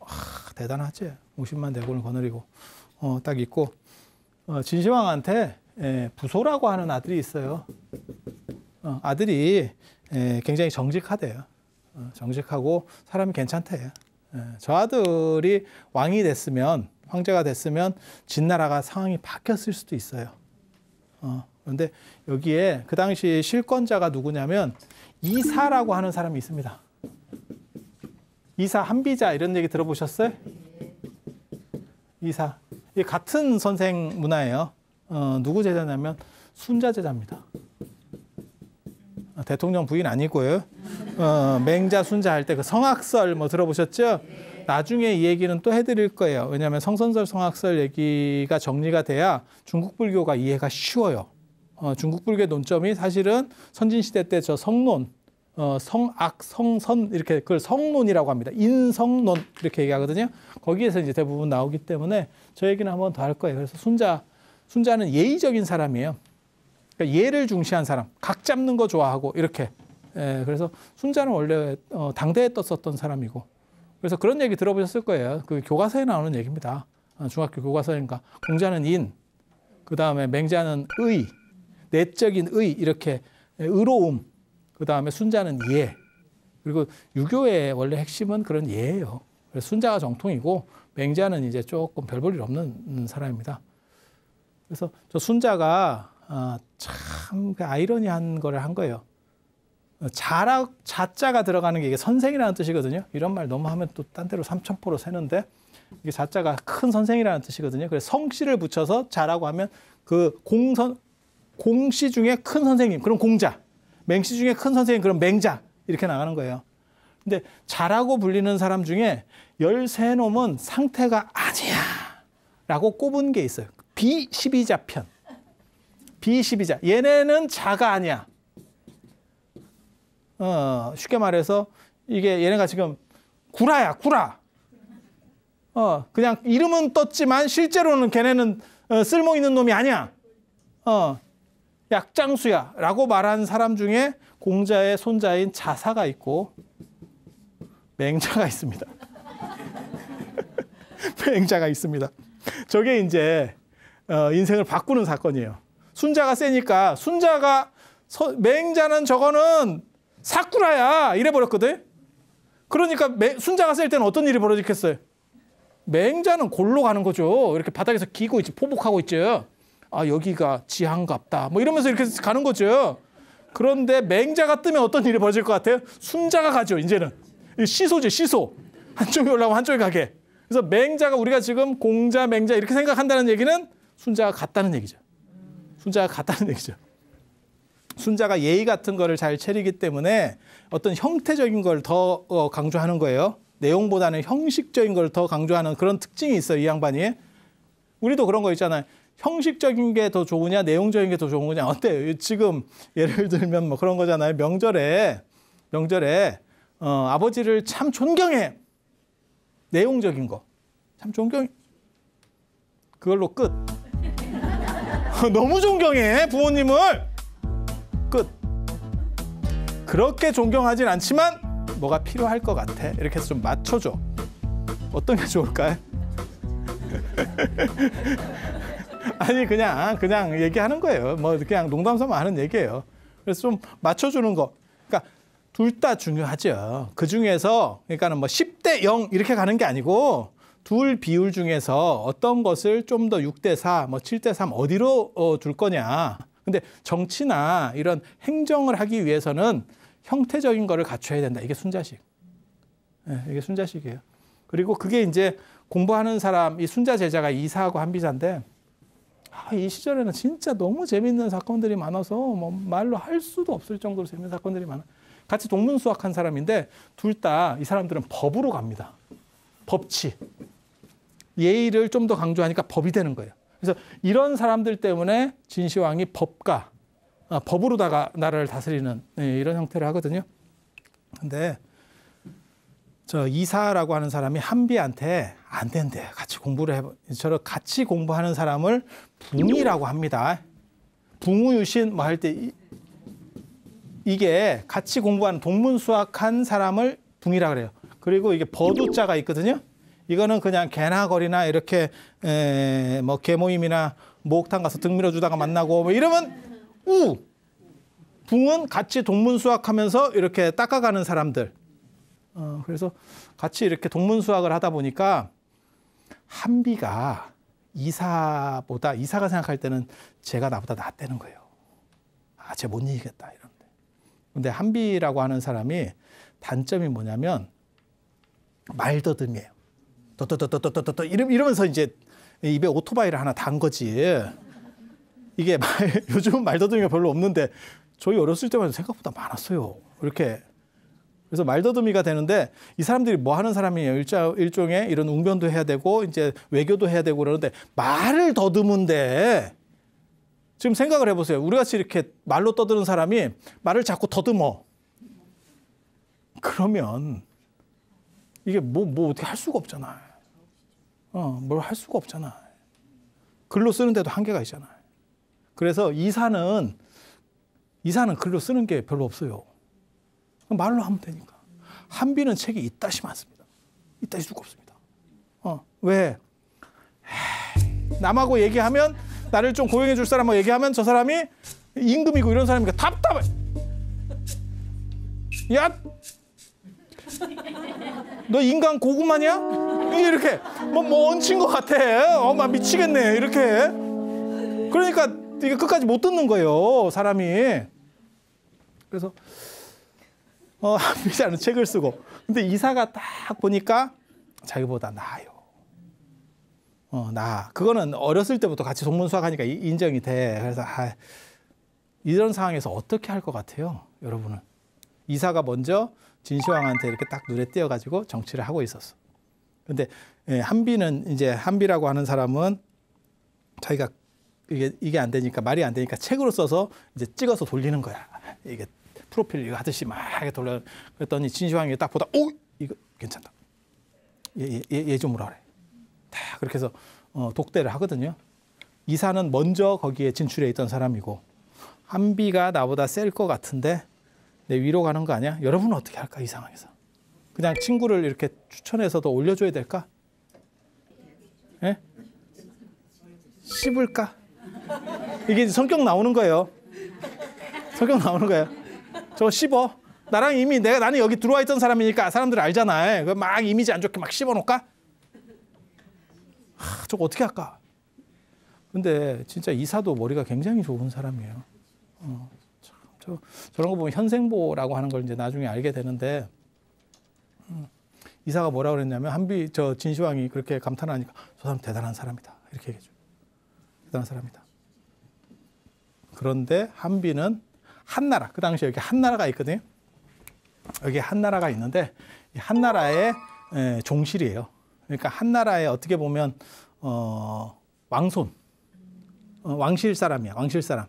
대단하지. 50만 대군을 거느리고 딱 있고, 진시황한테 부소라고 하는 아들이 있어요. 아들이 굉장히 정직하대요. 정직하고 사람이 괜찮대요. 저 아들이 왕이 됐으면, 황제가 됐으면 진나라가 상황이 바뀌었을 수도 있어요. 그런데 여기에 그 당시 실권자가 누구냐면 이사라고 하는 사람이 있습니다. 이사 한비자 이런 얘기 들어보셨어요? 이사. 이 같은 선생 문화예요. 누구 제자냐면 순자 제자입니다. 대통령 부인 아니고요. 맹자 순자 할 때 그 성악설 뭐 들어보셨죠? 나중에 이 얘기는 또 해드릴 거예요. 왜냐하면 성선설 성악설 얘기가 정리가 돼야 중국 불교가 이해가 쉬워요. 중국 불교의 논점이 사실은 선진시대 때 저 성론, 성악, 성선 이렇게 그걸 성론이라고 합니다. 인성론 이렇게 얘기하거든요. 거기에서 이제 대부분 나오기 때문에 저 얘기는 한번 더 할 거예요. 그래서 순자는 예의적인 사람이에요. 그러니까 예를 중시한 사람, 각 잡는 거 좋아하고 이렇게. 그래서 순자는 원래 당대에 떴었던 사람이고. 그래서 그런 얘기 들어보셨을 거예요. 그 교과서에 나오는 얘기입니다. 중학교 교과서인가. 공자는 인, 그 다음에 맹자는 의, 내적인 의 이렇게 의로움, 그 다음에 순자는 예. 그리고 유교의 원래 핵심은 그런 예예요. 그래서 순자가 정통이고 맹자는 이제 조금 별 볼 일 없는 사람입니다. 그래서 저 순자가 참 아이러니한 거를 한 거예요. 자자가 들어가는 게 이게 선생이라는 뜻이거든요. 이런 말 너무 하면 또 딴 데로 삼천포로 새는데 이게 자자가 큰 선생이라는 뜻이거든요. 그래서 성씨를 붙여서 자라고 하면 그 공씨 중에 큰 선생님, 그럼 공자. 맹씨 중에 큰 선생님, 그럼 맹자. 이렇게 나가는 거예요. 근데 자라고 불리는 사람 중에 13놈은 상태가 아니야 라고 꼽은 게 있어요. 비십이자 편. 비십이자. 얘네는 자가 아니야. 쉽게 말해서 이게 얘네가 지금 구라야, 구라. 그냥 이름은 떴지만 실제로는 걔네는 쓸모 있는 놈이 아니야. 약장수야 라고 말한 사람 중에 공자의 손자인 자사가 있고 맹자가 있습니다. 맹자가 있습니다. 저게 이제 인생을 바꾸는 사건이에요. 순자가 세니까 맹자는 저거는 사쿠라야 이래버렸거든. 그러니까 순자가 셀 때는 어떤 일이 벌어지겠어요? 맹자는 골로 가는 거죠. 이렇게 바닥에서 기고 있지, 포복하고 있죠. 아, 여기가 지한갑다 뭐 이러면서 이렇게 가는 거죠. 그런데 맹자가 뜨면 어떤 일이 벌어질 것 같아요? 순자가 가죠. 이제는 시소지, 시소. 한쪽에 올라가면 한쪽에 가게. 그래서 맹자가, 우리가 지금 공자, 맹자 이렇게 생각한다는 얘기는 순자가 같다는 얘기죠. 순자가 같다는 얘기죠. 순자가 예의 같은 거를 잘 차리기 때문에 어떤 형태적인 걸 더 강조하는 거예요. 내용보다는 형식적인 걸 더 강조하는 그런 특징이 있어요, 이 양반이. 우리도 그런 거 있잖아요. 형식적인 게 더 좋으냐, 내용적인 게 더 좋은 거냐. 어때요? 지금 예를 들면 뭐 그런 거잖아요. 명절에 아버지를 참 존경해. 내용적인 거. 참 존경해. 그걸로 끝. 너무 존경해, 부모님을. 끝. 그렇게 존경하진 않지만 뭐가 필요할 것 같아. 이렇게 해서 좀 맞춰줘. 어떤 게 좋을까요? 아니 그냥 얘기하는 거예요. 뭐 그냥 농담삼아 하는 얘기예요. 그래서 좀 맞춰주는 거. 그러니까 둘 다 중요하죠. 그 중에서 그러니까는 뭐 10대 0 이렇게 가는 게 아니고 둘 비율 중에서 어떤 것을 좀 더 6대 4, 뭐 7대 3 어디로 둘 거냐. 근데 정치나 이런 행정을 하기 위해서는 형태적인 거를 갖춰야 된다. 이게 순자식. 네, 이게 순자식이에요. 그리고 그게 이제 공부하는 사람, 이 순자 제자가 이사하고 한비자인데, 이 시절에는 진짜 너무 재밌는 사건들이 많아서 뭐 말로 할 수도 없을 정도로 재밌는 사건들이 많아. 같이 동문수학한 사람인데 둘 다 이 사람들은 법으로 갑니다. 법치. 예의를 좀 더 강조하니까 법이 되는 거예요. 그래서 이런 사람들 때문에 진시황이 법가, 법으로다가 나라를 다스리는 이런 형태를 하거든요. 근데 저 이사라고 하는 사람이 한비한테 안 된대. 같이 공부를 해봐. 저런 같이 공부하는 사람을 붕이라고 합니다. 붕우유신 뭐 할 때 이게 같이 공부하는 동문수학한 사람을 붕이라 그래요. 그리고 이게 버두자가 있거든요. 이거는 그냥 개나 거리나 이렇게 뭐 개모임이나 목욕탕 가서 등 밀어주다가 만나고 뭐 이러면 우. 붕은 같이 동문수학하면서 이렇게 닦아가는 사람들. 그래서 같이 이렇게 동문수학을 하다 보니까 한비가 이사가 생각할 때는 쟤가 나보다 낫다는 거예요. 아, 쟤 못 이기겠다 이런데. 근데 한비라고 하는 사람이 단점이 뭐냐면 말더듬이에요. 떠떠떠떠떠떠떠 이러면서 이제 입에 오토바이를 하나 단 거지. 이게 요즘은 말더듬이가 별로 없는데 저희 어렸을 때만 생각보다 많았어요. 이렇게. 그래서 말더듬이가 되는데 이 사람들이 뭐 하는 사람이에요? 일종의 이런 웅변도 해야 되고 이제 외교도 해야 되고 그러는데 말을 더듬은데 지금 생각을 해보세요. 우리 같이 이렇게 말로 떠드는 사람이 말을 자꾸 더듬어. 그러면 이게 뭐 어떻게 할 수가 없잖아요. 뭘 할 수가 없잖아요. 글로 쓰는데도 한계가 있잖아요. 그래서 이사는 글로 쓰는 게 별로 없어요. 말로 하면 되니까. 한비는 책이 이따시 많습니다. 이따시 수가 없습니다. 왜? 남하고 얘기하면 나를 좀 고용해 줄 사람하고 얘기하면 저 사람이 임금이고 이런 사람이니까 답답해. 야! 너 인간 고구마냐? 이렇게 뭐 얹힌 것 같아. 막 미치겠네. 이렇게. 그러니까 이게 끝까지 못 듣는 거예요. 사람이. 그래서 한비자는 책을 쓰고. 근데 이사가 딱 보니까 자기보다 나아요. 나아. 그거는 어렸을 때부터 같이 동문수학하니까 인정이 돼. 그래서 이런 상황에서 어떻게 할 것 같아요, 여러분은? 이사가 먼저 진시황한테 이렇게 딱 눈에 띄어가지고 정치를 하고 있었어. 근데 한비라고 하는 사람은 자기가 이게 안 되니까 말이 안 되니까 책으로 써서 이제 찍어서 돌리는 거야. 이게 프로필 이거 하듯이 막 돌려. 그랬더니 진시황이 딱 보다 이거 괜찮다. 얘 좀 오라 그래. 다 그렇게 해서 독대를 하거든요. 이사는 먼저 거기에 진출해 있던 사람이고 한비가 나보다 셀 것 같은데 내 위로 가는 거 아니야? 여러분은 어떻게 할까 이 상황에서? 그냥 친구를 이렇게 추천해서도 올려줘야 될까? 예? 씹을까? 이게 성격 나오는 거예요. 성격 나오는 거예요. 저거 씹어. 나랑 이미 나는 여기 들어와 있던 사람이니까 사람들 알잖아. 막 이미지 안 좋게 막 씹어놓을까? 저거 어떻게 할까? 근데 진짜 이사도 머리가 굉장히 좋은 사람이에요. 저런 거 보면 현생보라고 하는 걸 이제 나중에 알게 되는데 이사가 뭐라 그랬냐면 진시황이 그렇게 감탄하니까 저 사람 대단한 사람이다 이렇게 얘기해줘. 대단한 사람이다. 그런데 한비는 한나라 그 당시에 여기 한나라가 있거든요. 여기 한나라가 있는데 이 한나라의 종실이에요. 그러니까 한나라의 어떻게 보면 왕손 왕실 사람이야. 왕실 사람.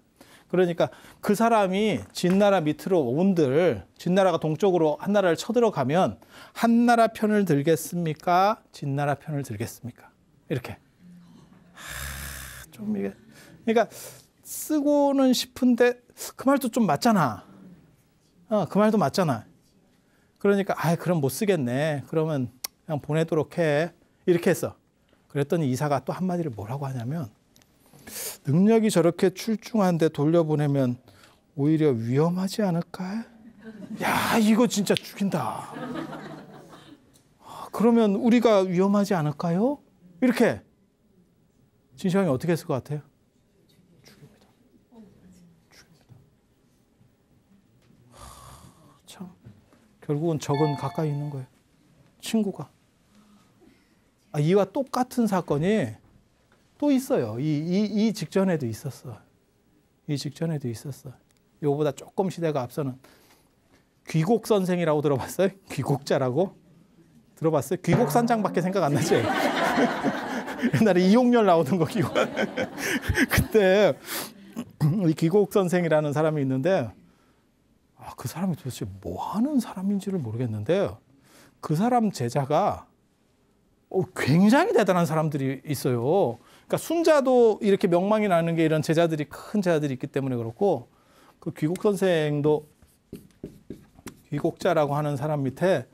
그러니까 그 사람이 진나라 밑으로 온들 진나라가 동쪽으로 한나라를 쳐들어가면 한나라 편을 들겠습니까? 진나라 편을 들겠습니까? 이렇게. 좀 이게 그러니까 쓰고는 싶은데 그 말도 좀 맞잖아. 그 말도 맞잖아. 그러니까 그럼 못 쓰겠네. 그러면 그냥 보내도록 해. 이렇게 했어. 그랬더니 이사가 또 한마디를 뭐라고 하냐면 능력이 저렇게 출중한데 돌려보내면 오히려 위험하지 않을까? 야, 이거 진짜 죽인다. 그러면 우리가 위험하지 않을까요? 이렇게. 진시황이 어떻게 했을 것 같아요? 죽입니다. 참, 결국은 적은 가까이 있는 거예요. 친구가. 이와 똑같은 사건이 또 있어요. 이 직전에도 있었어. 이 직전에도 있었어. 이거보다 조금 시대가 앞서는 귀곡 선생이라고 들어봤어요? 귀곡자라고? 들어봤어요? 귀곡산장밖에 생각 안 나지? 옛날에 이용렬 나오던 거 귀곡. 그때 이 귀곡 선생이라는 사람이 있는데 그 사람이 도대체 뭐 하는 사람인지를 모르겠는데 그 사람 제자가 굉장히 대단한 사람들이 있어요. 그러니까 순자도 이렇게 명망이 나는 게 이런 제자들이 큰 제자들이 있기 때문에 그렇고 그 귀곡 선생도 귀곡자라고 하는 사람 밑에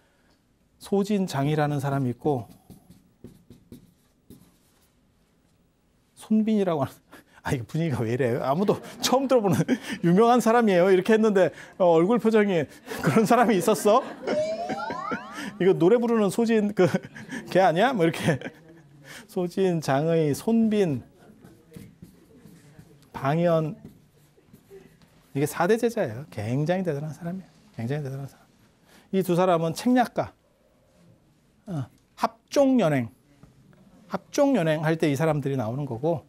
소진장이라는 사람이 있고 손빈이라고 하는 이게 분위기가 왜 이래요? 아무도 처음 들어보는 유명한 사람이에요. 이렇게 했는데 얼굴 표정이 그런 사람이 있었어? 이거 노래 부르는 소진 걔 아니야? 뭐 이렇게 소진, 장의, 손빈, 방연 이게 4대 제자예요. 굉장히 대단한 사람이에요. 굉장히 대단한 사람. 이 두 사람은 책략가, 합종연행 할 때 이 사람들이 나오는 거고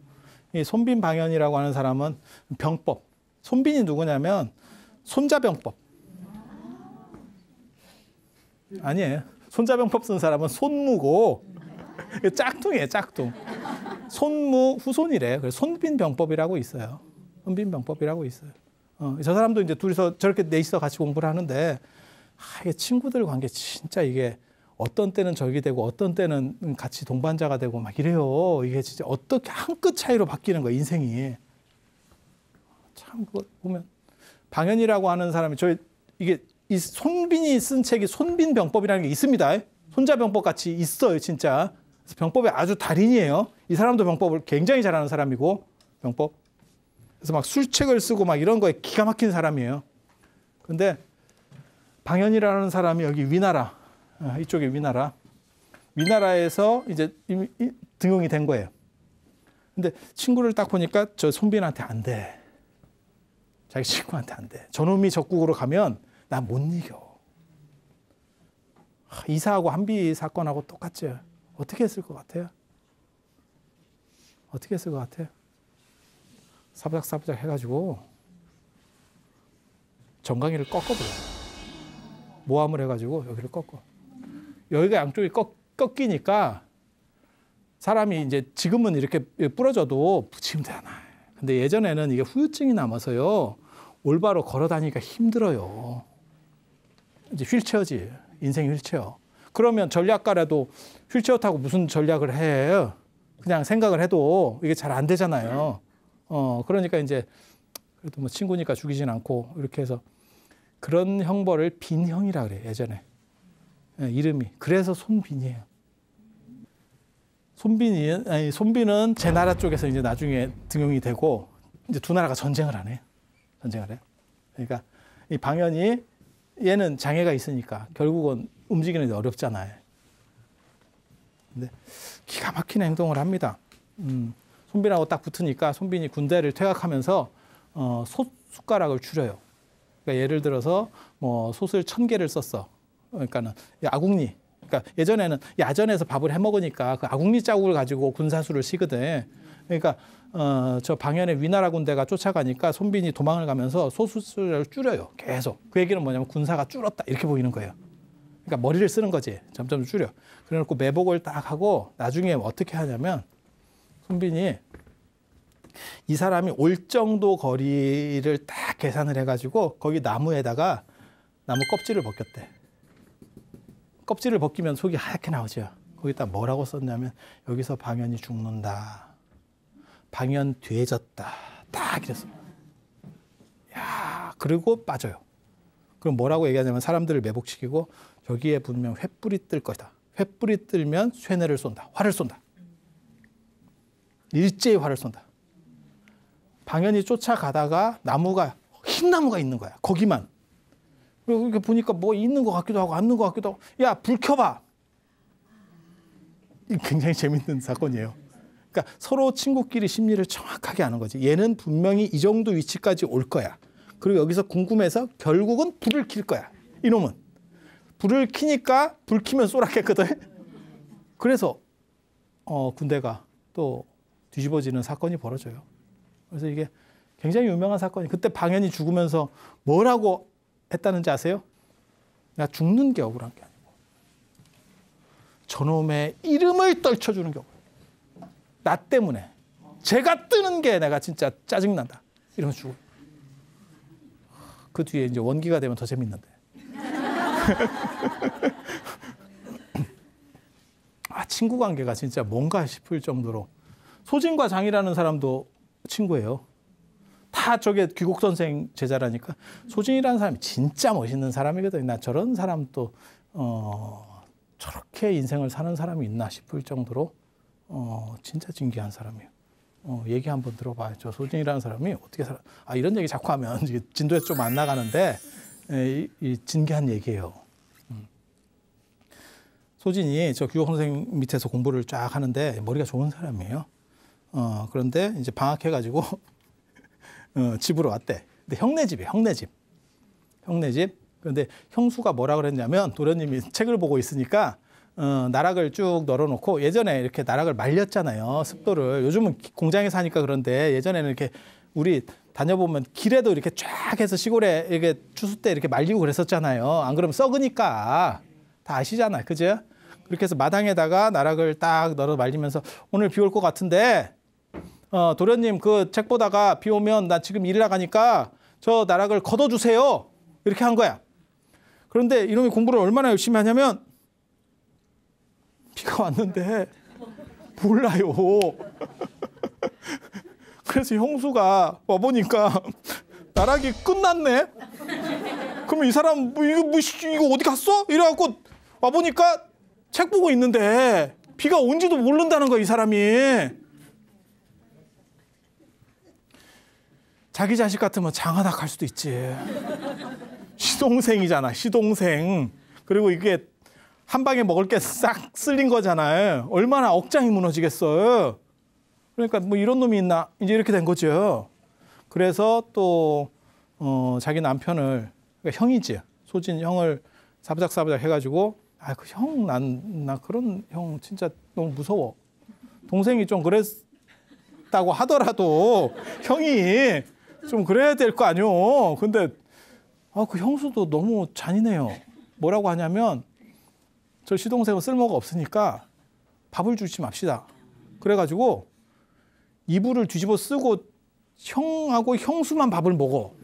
이 손빈, 방연이라고 하는 사람은 병법. 손빈이 누구냐면 손자병법. 아니에요. 손자병법 쓴 사람은 손무고 짝퉁이에요. 짝퉁. 손무 후손이래. 그래서 손빈병법이라고 있어요. 손빈병법이라고 있어요. 저 사람도 이제 둘이서 저렇게 넷이서 같이 공부를 하는데 이게 친구들 관계 진짜 이게 어떤 때는 적이 되고 어떤 때는 같이 동반자가 되고 막 이래요. 이게 진짜 어떻게 한 끗 차이로 바뀌는 거야 인생이. 참 그거 보면 방연이라고 하는 사람이 이게 이 손빈이 쓴 책이 손빈병법이라는 게 있습니다. 손자병법 같이 있어요, 진짜. 그래서 병법의 아주 달인이에요. 이 사람도 병법을 굉장히 잘하는 사람이고 병법. 그래서 막 술책을 쓰고 막 이런 거에 기가 막힌 사람이에요. 근데 방연이라는 사람이 여기 위나라, 이쪽에 위나라에서 이제 등용이 된 거예요. 근데 친구를 딱 보니까 저 손빈한테 안 돼. 자기 친구한테 안 돼. 저놈이 적국으로 가면 나 못 이겨. 이사하고 한비 사건하고 똑같죠. 어떻게 했을 것 같아요? 어떻게 했을 것 같아요? 사부작사부작 해가지고 정강이를 꺾어버려요. 모함을 해가지고 여기를 꺾어. 여기가 양쪽이 꺾이니까 사람이 이제 지금은 이렇게 부러져도 붙이면 되잖아. 근데 예전에는 이게 후유증이 남아서요. 올바로 걸어 다니기가 힘들어요. 이제 휠체어지. 인생 휠체어. 그러면 전략가라도 휠체어 타고 무슨 전략을 해. 그냥 생각을 해도 이게 잘 안 되잖아요. 그러니까 이제 그래도 뭐 친구니까 죽이진 않고 이렇게 해서 그런 형벌을 빈형이라 그래요. 예전에. 이름이. 그래서 손빈이에요. 손빈은 제 나라 쪽에서 이제 나중에 등용이 되고 이제 두 나라가 전쟁을 안 해요. 전쟁을 해요. 그러니까 이 방연이 얘는 장애가 있으니까 결국은 움직이는 게 어렵잖아요. 근데 기가 막힌 행동을 합니다. 손빈하고 딱 붙으니까 손빈이 군대를 퇴각하면서 솥숟가락을 줄여요. 그러니까 예를 들어서 뭐 솥을 1000개를 썼어. 그러니까는 아궁리. 그러니까 예전에는 야전에서 밥을 해 먹으니까 그 아궁리 자국을 가지고 군사수를 쉬거든. 그러니까 저 방연의 위나라 군대가 쫓아가니까 손빈이 도망을 가면서 솥수를 줄여요. 계속. 그 얘기는 뭐냐면 군사가 줄었다 이렇게 보이는 거예요. 그러니까 머리를 쓰는 거지. 점점 줄여. 그래놓고 매복을 딱 하고 나중에 어떻게 하냐면 손빈이 이 사람이 올 정도 거리를 딱 계산을 해가지고 거기 나무에다가 나무 껍질을 벗겼대. 껍질을 벗기면 속이 하얗게 나오죠. 거기다 뭐라고 썼냐면 여기서 방연이 죽는다. 방연 돼졌다. 딱 이랬어. 야, 그리고 빠져요. 그럼 뭐라고 얘기하냐면 사람들을 매복시키고 여기에 분명 횃불이 뜰 것이다. 횃불이 뜨면 쇠뇌를 쏜다. 활을 쏜다. 일제히 활을 쏜다. 방연이 쫓아가다가 나무가 흰 나무가 있는 거야. 거기만. 그리고 이렇게 보니까 뭐 있는 것 같기도 하고 없는 것 같기도 하고 야, 불 켜봐. 이 굉장히 재밌는 사건이에요. 그러니까 서로 친구끼리 심리를 정확하게 아는 거지. 얘는 분명히 이 정도 위치까지 올 거야. 그리고 여기서 궁금해서 결국은 불을 킬 거야. 이놈은. 불을 켜니까 불 켜면 쏘라겠거든. 그래서 군대가 또 뒤집어지는 사건이 벌어져요. 그래서 이게 굉장히 유명한 사건이 그때 방연이 죽으면서 뭐라고 했다는지 아세요? 나 죽는 게 억울한 게 아니고 저놈의 이름을 떨쳐주는 게 억울해. 나 때문에 제가 뜨는 게 내가 진짜 짜증난다. 이러면 죽어요. 그 뒤에 이제 원기가 되면 더 재밌는데. 친구 관계가 진짜 뭔가 싶을 정도로 소진과 장이라는 사람도 친구예요. 다 저게 귀국 선생 제자라니까. 소진이라는 사람이 진짜 멋있는 사람이거든. 나 저런 사람 또 저렇게 인생을 사는 사람이 있나 싶을 정도로 진짜 진귀한 사람이에요. 얘기 한번 들어봐요. 저 소진이라는 사람이 어떻게 살아? 이런 얘기 자꾸 하면 진도에서 좀 안 나가는데 이 진귀한 얘기예요. 소진이 저 교육 선생 밑에서 공부를 쫙 하는데 머리가 좋은 사람이에요. 그런데 이제 방학해가지고 집으로 왔대. 근데 형네 집이에요. 형네 집. 그런데 형수가 뭐라 그랬냐면 도련님이 책을 보고 있으니까 나락을 쭉 널어놓고 예전에 이렇게 나락을 말렸잖아요. 습도를. 요즘은 공장에 사니까 그런데 예전에는 이렇게 우리 다녀보면 길에도 이렇게 쫙 해서 시골에 이렇게 추수 때 이렇게 말리고 그랬었잖아요. 안 그러면 썩으니까. 다 아시잖아요. 그죠? 그렇게 해서 마당에다가 나락을 딱 널어 말리면서 오늘 비 올 것 같은데 도련님 그 책 보다가 비 오면 나 지금 일하러 가니까 저 나락을 걷어주세요. 이렇게 한 거야. 그런데 이놈이 공부를 얼마나 열심히 하냐면 비가 왔는데 몰라요. 그래서 형수가 와보니까 나락이 끝났네. 그러면 이 사람 이거 어디 갔어? 이래갖고 와보니까 책 보고 있는데 비가 온지도 모른다는 거야, 이 사람이. 자기 자식 같으면 장하다 갈 수도 있지. 시동생이잖아, 시동생. 그리고 이게 한 방에 먹을 게 싹 쓸린 거잖아요. 얼마나 억장이 무너지겠어요. 그러니까 뭐 이런 놈이 있나 이제 이렇게 된 거죠. 그래서 또 자기 남편을 그러니까 형이지 소진 형을 사부작사부작 해가지고 그 형 나 그런 형 진짜 너무 무서워. 동생이 좀 그랬다고 하더라도 형이 좀 그래야 될 거 아니오. 근데 그 형수도 너무 잔인해요. 뭐라고 하냐면 저 시동생은 쓸모가 없으니까 밥을 주지 맙시다. 그래가지고 이불을 뒤집어 쓰고 형하고 형수만 밥을 먹어.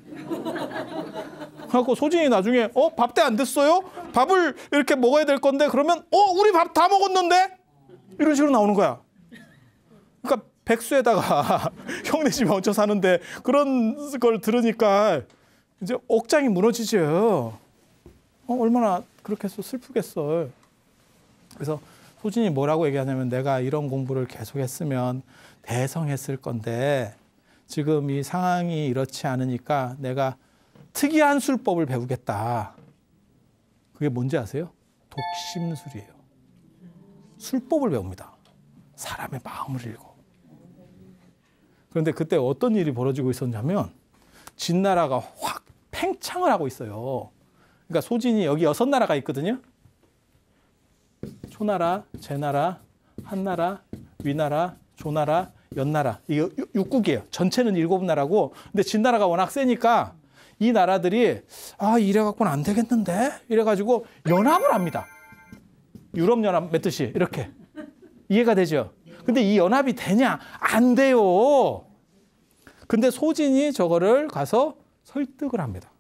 그래갖고 소진이 나중에 밥때 안 됐어요? 밥을 이렇게 먹어야 될 건데 그러면 우리 밥 다 먹었는데? 이런 식으로 나오는 거야. 그러니까 백수에다가 형네 집에 얹혀 사는데 그런 걸 들으니까 이제 억장이 무너지죠. 얼마나 그렇게 해서 슬프겠어. 그래서 소진이 뭐라고 얘기하냐면 내가 이런 공부를 계속 했으면 대성했을 건데 지금 이 상황이 이렇지 않으니까 내가 특이한 술법을 배우겠다. 그게 뭔지 아세요? 독심술이에요. 술법을 배웁니다. 사람의 마음을 읽어. 그런데 그때 어떤 일이 벌어지고 있었냐면 진나라가 확 팽창을 하고 있어요. 그러니까 소진이 여기 6나라가 있거든요. 초나라, 제나라, 한나라, 위나라, 조나라, 연나라. 이거 6국이에요. 전체는 7나라고. 근데 진나라가 워낙 세니까 이 나라들이 이래갖고는 안 되겠는데? 이래가지고 연합을 합니다. 유럽연합 맺듯이 이렇게. 이해가 되죠? 근데 이 연합이 되냐? 안 돼요. 근데 소진이 저거를 가서 설득을 합니다.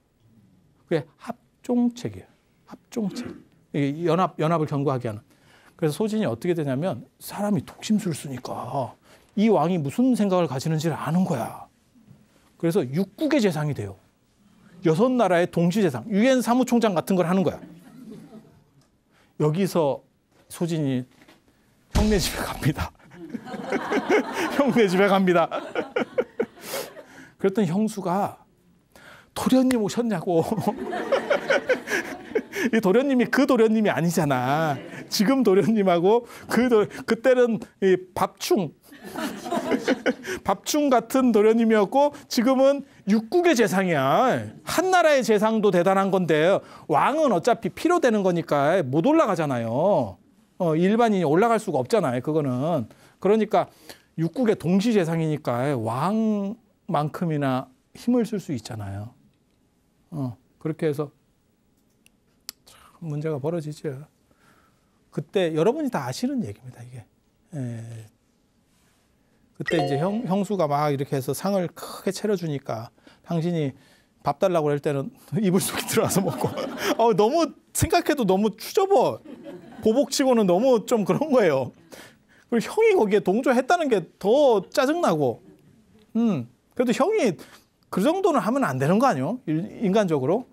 그게 합종책이에요. 합종책. 연합을 경고하게 하는. 그래서 소진이 어떻게 되냐면 사람이 독심술을 쓰니까 이 왕이 무슨 생각을 가지는지를 아는 거야. 그래서 6국의 재상이 돼요. 6나라의 동시재상, 유엔 사무총장 같은 걸 하는 거야. 여기서 소진이 형네 집에 갑니다. 형네 집에 갑니다. 그랬더니 형수가 도련님 오셨냐고. 이 도련님이 그 도련님이 아니잖아. 지금 도련님하고 그때는 이 밥충 같은 도련님이었고 지금은 6국의 재상이야. 한 나라의 재상도 대단한 건데 왕은 어차피 필요되는 거니까 못 올라가잖아요. 일반인이 올라갈 수가 없잖아요. 그거는. 그러니까 6국의 동시 재상이니까 왕만큼이나 힘을 쓸 수 있잖아요. 그렇게 해서 참 문제가 벌어지죠. 그때 여러분이 다 아시는 얘기입니다. 이게. 그때 이제 형수가 막 이렇게 해서 상을 크게 차려주니까 당신이 밥 달라고 할 때는 이불 속에 들어가서 먹고 너무 생각해도 너무 추접어. 보복치고는 너무 좀 그런 거예요. 그리고 형이 거기에 동조했다는 게 더 짜증나고 그래도 형이 그 정도는 하면 안 되는 거 아니에요? 인간적으로.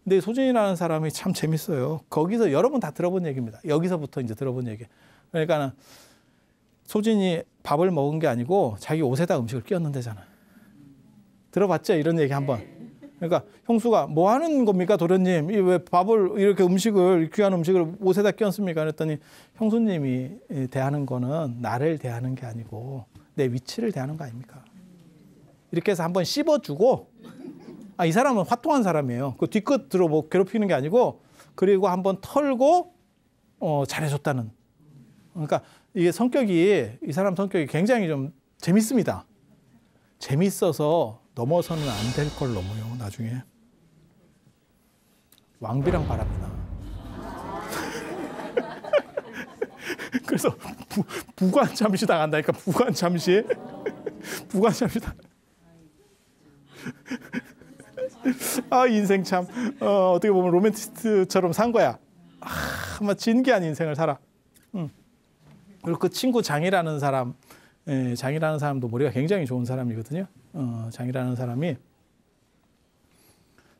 근데 소진이라는 사람이 참 재밌어요. 거기서 여러분 다 들어본 얘기입니다. 여기서부터 이제 들어본 얘기. 그러니까는 소진이 밥을 먹은 게 아니고 자기 옷에다 음식을 끼웠는데잖아. 들어봤죠? 이런 얘기 한번. 그러니까 형수가 뭐 하는 겁니까 도련님? 왜 밥을 이렇게 귀한 음식을 옷에다 끼웠습니까? 그랬더니 형수님이 대하는 거는 나를 대하는 게 아니고 내 위치를 대하는 거 아닙니까? 이렇게 해서 한번 씹어주고 이 사람은 화통한 사람이에요. 그 뒤끝으로 뭐 괴롭히는 게 아니고 그리고 한번 털고 잘해줬다는. 그러니까 이게 이 사람 성격이 굉장히 좀 재밌습니다. 재밌어서 넘어서는 안 될 걸 넘어요. 나중에 왕비랑 바람이 나. 그래서 부관 잠시 당한다니까. 부관 잠시 당. 인생 참 어떻게 보면 로맨티스트처럼 산 거야. 아마 진기한 인생을 살아. 그리고 그 친구 장이라는 사람도 머리가 굉장히 좋은 사람이거든요. 장이라는 사람이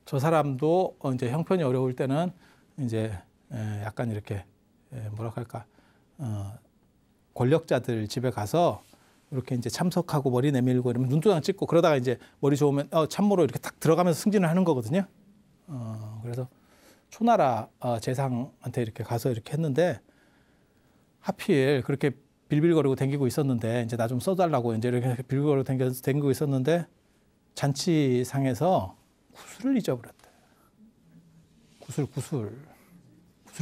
저 사람도 이제 형편이 어려울 때는 이제 약간 이렇게 뭐랄까 할까 권력자들 집에 가서 이렇게 이제 참석하고 머리 내밀고 이러면 눈도장 찍고 그러다가 이제 머리 좋으면 참모로 이렇게 딱 들어가면서 승진을 하는 거거든요. 그래서 초나라 재상한테 이렇게 가서 이렇게 했는데 하필 그렇게 빌빌거리고 댕기고 있었는데 이제 나 좀 써달라고 이제 이렇게 빌빌거리고 댕기고 있었는데 잔치상에서 구슬을 잊어버렸대. 구슬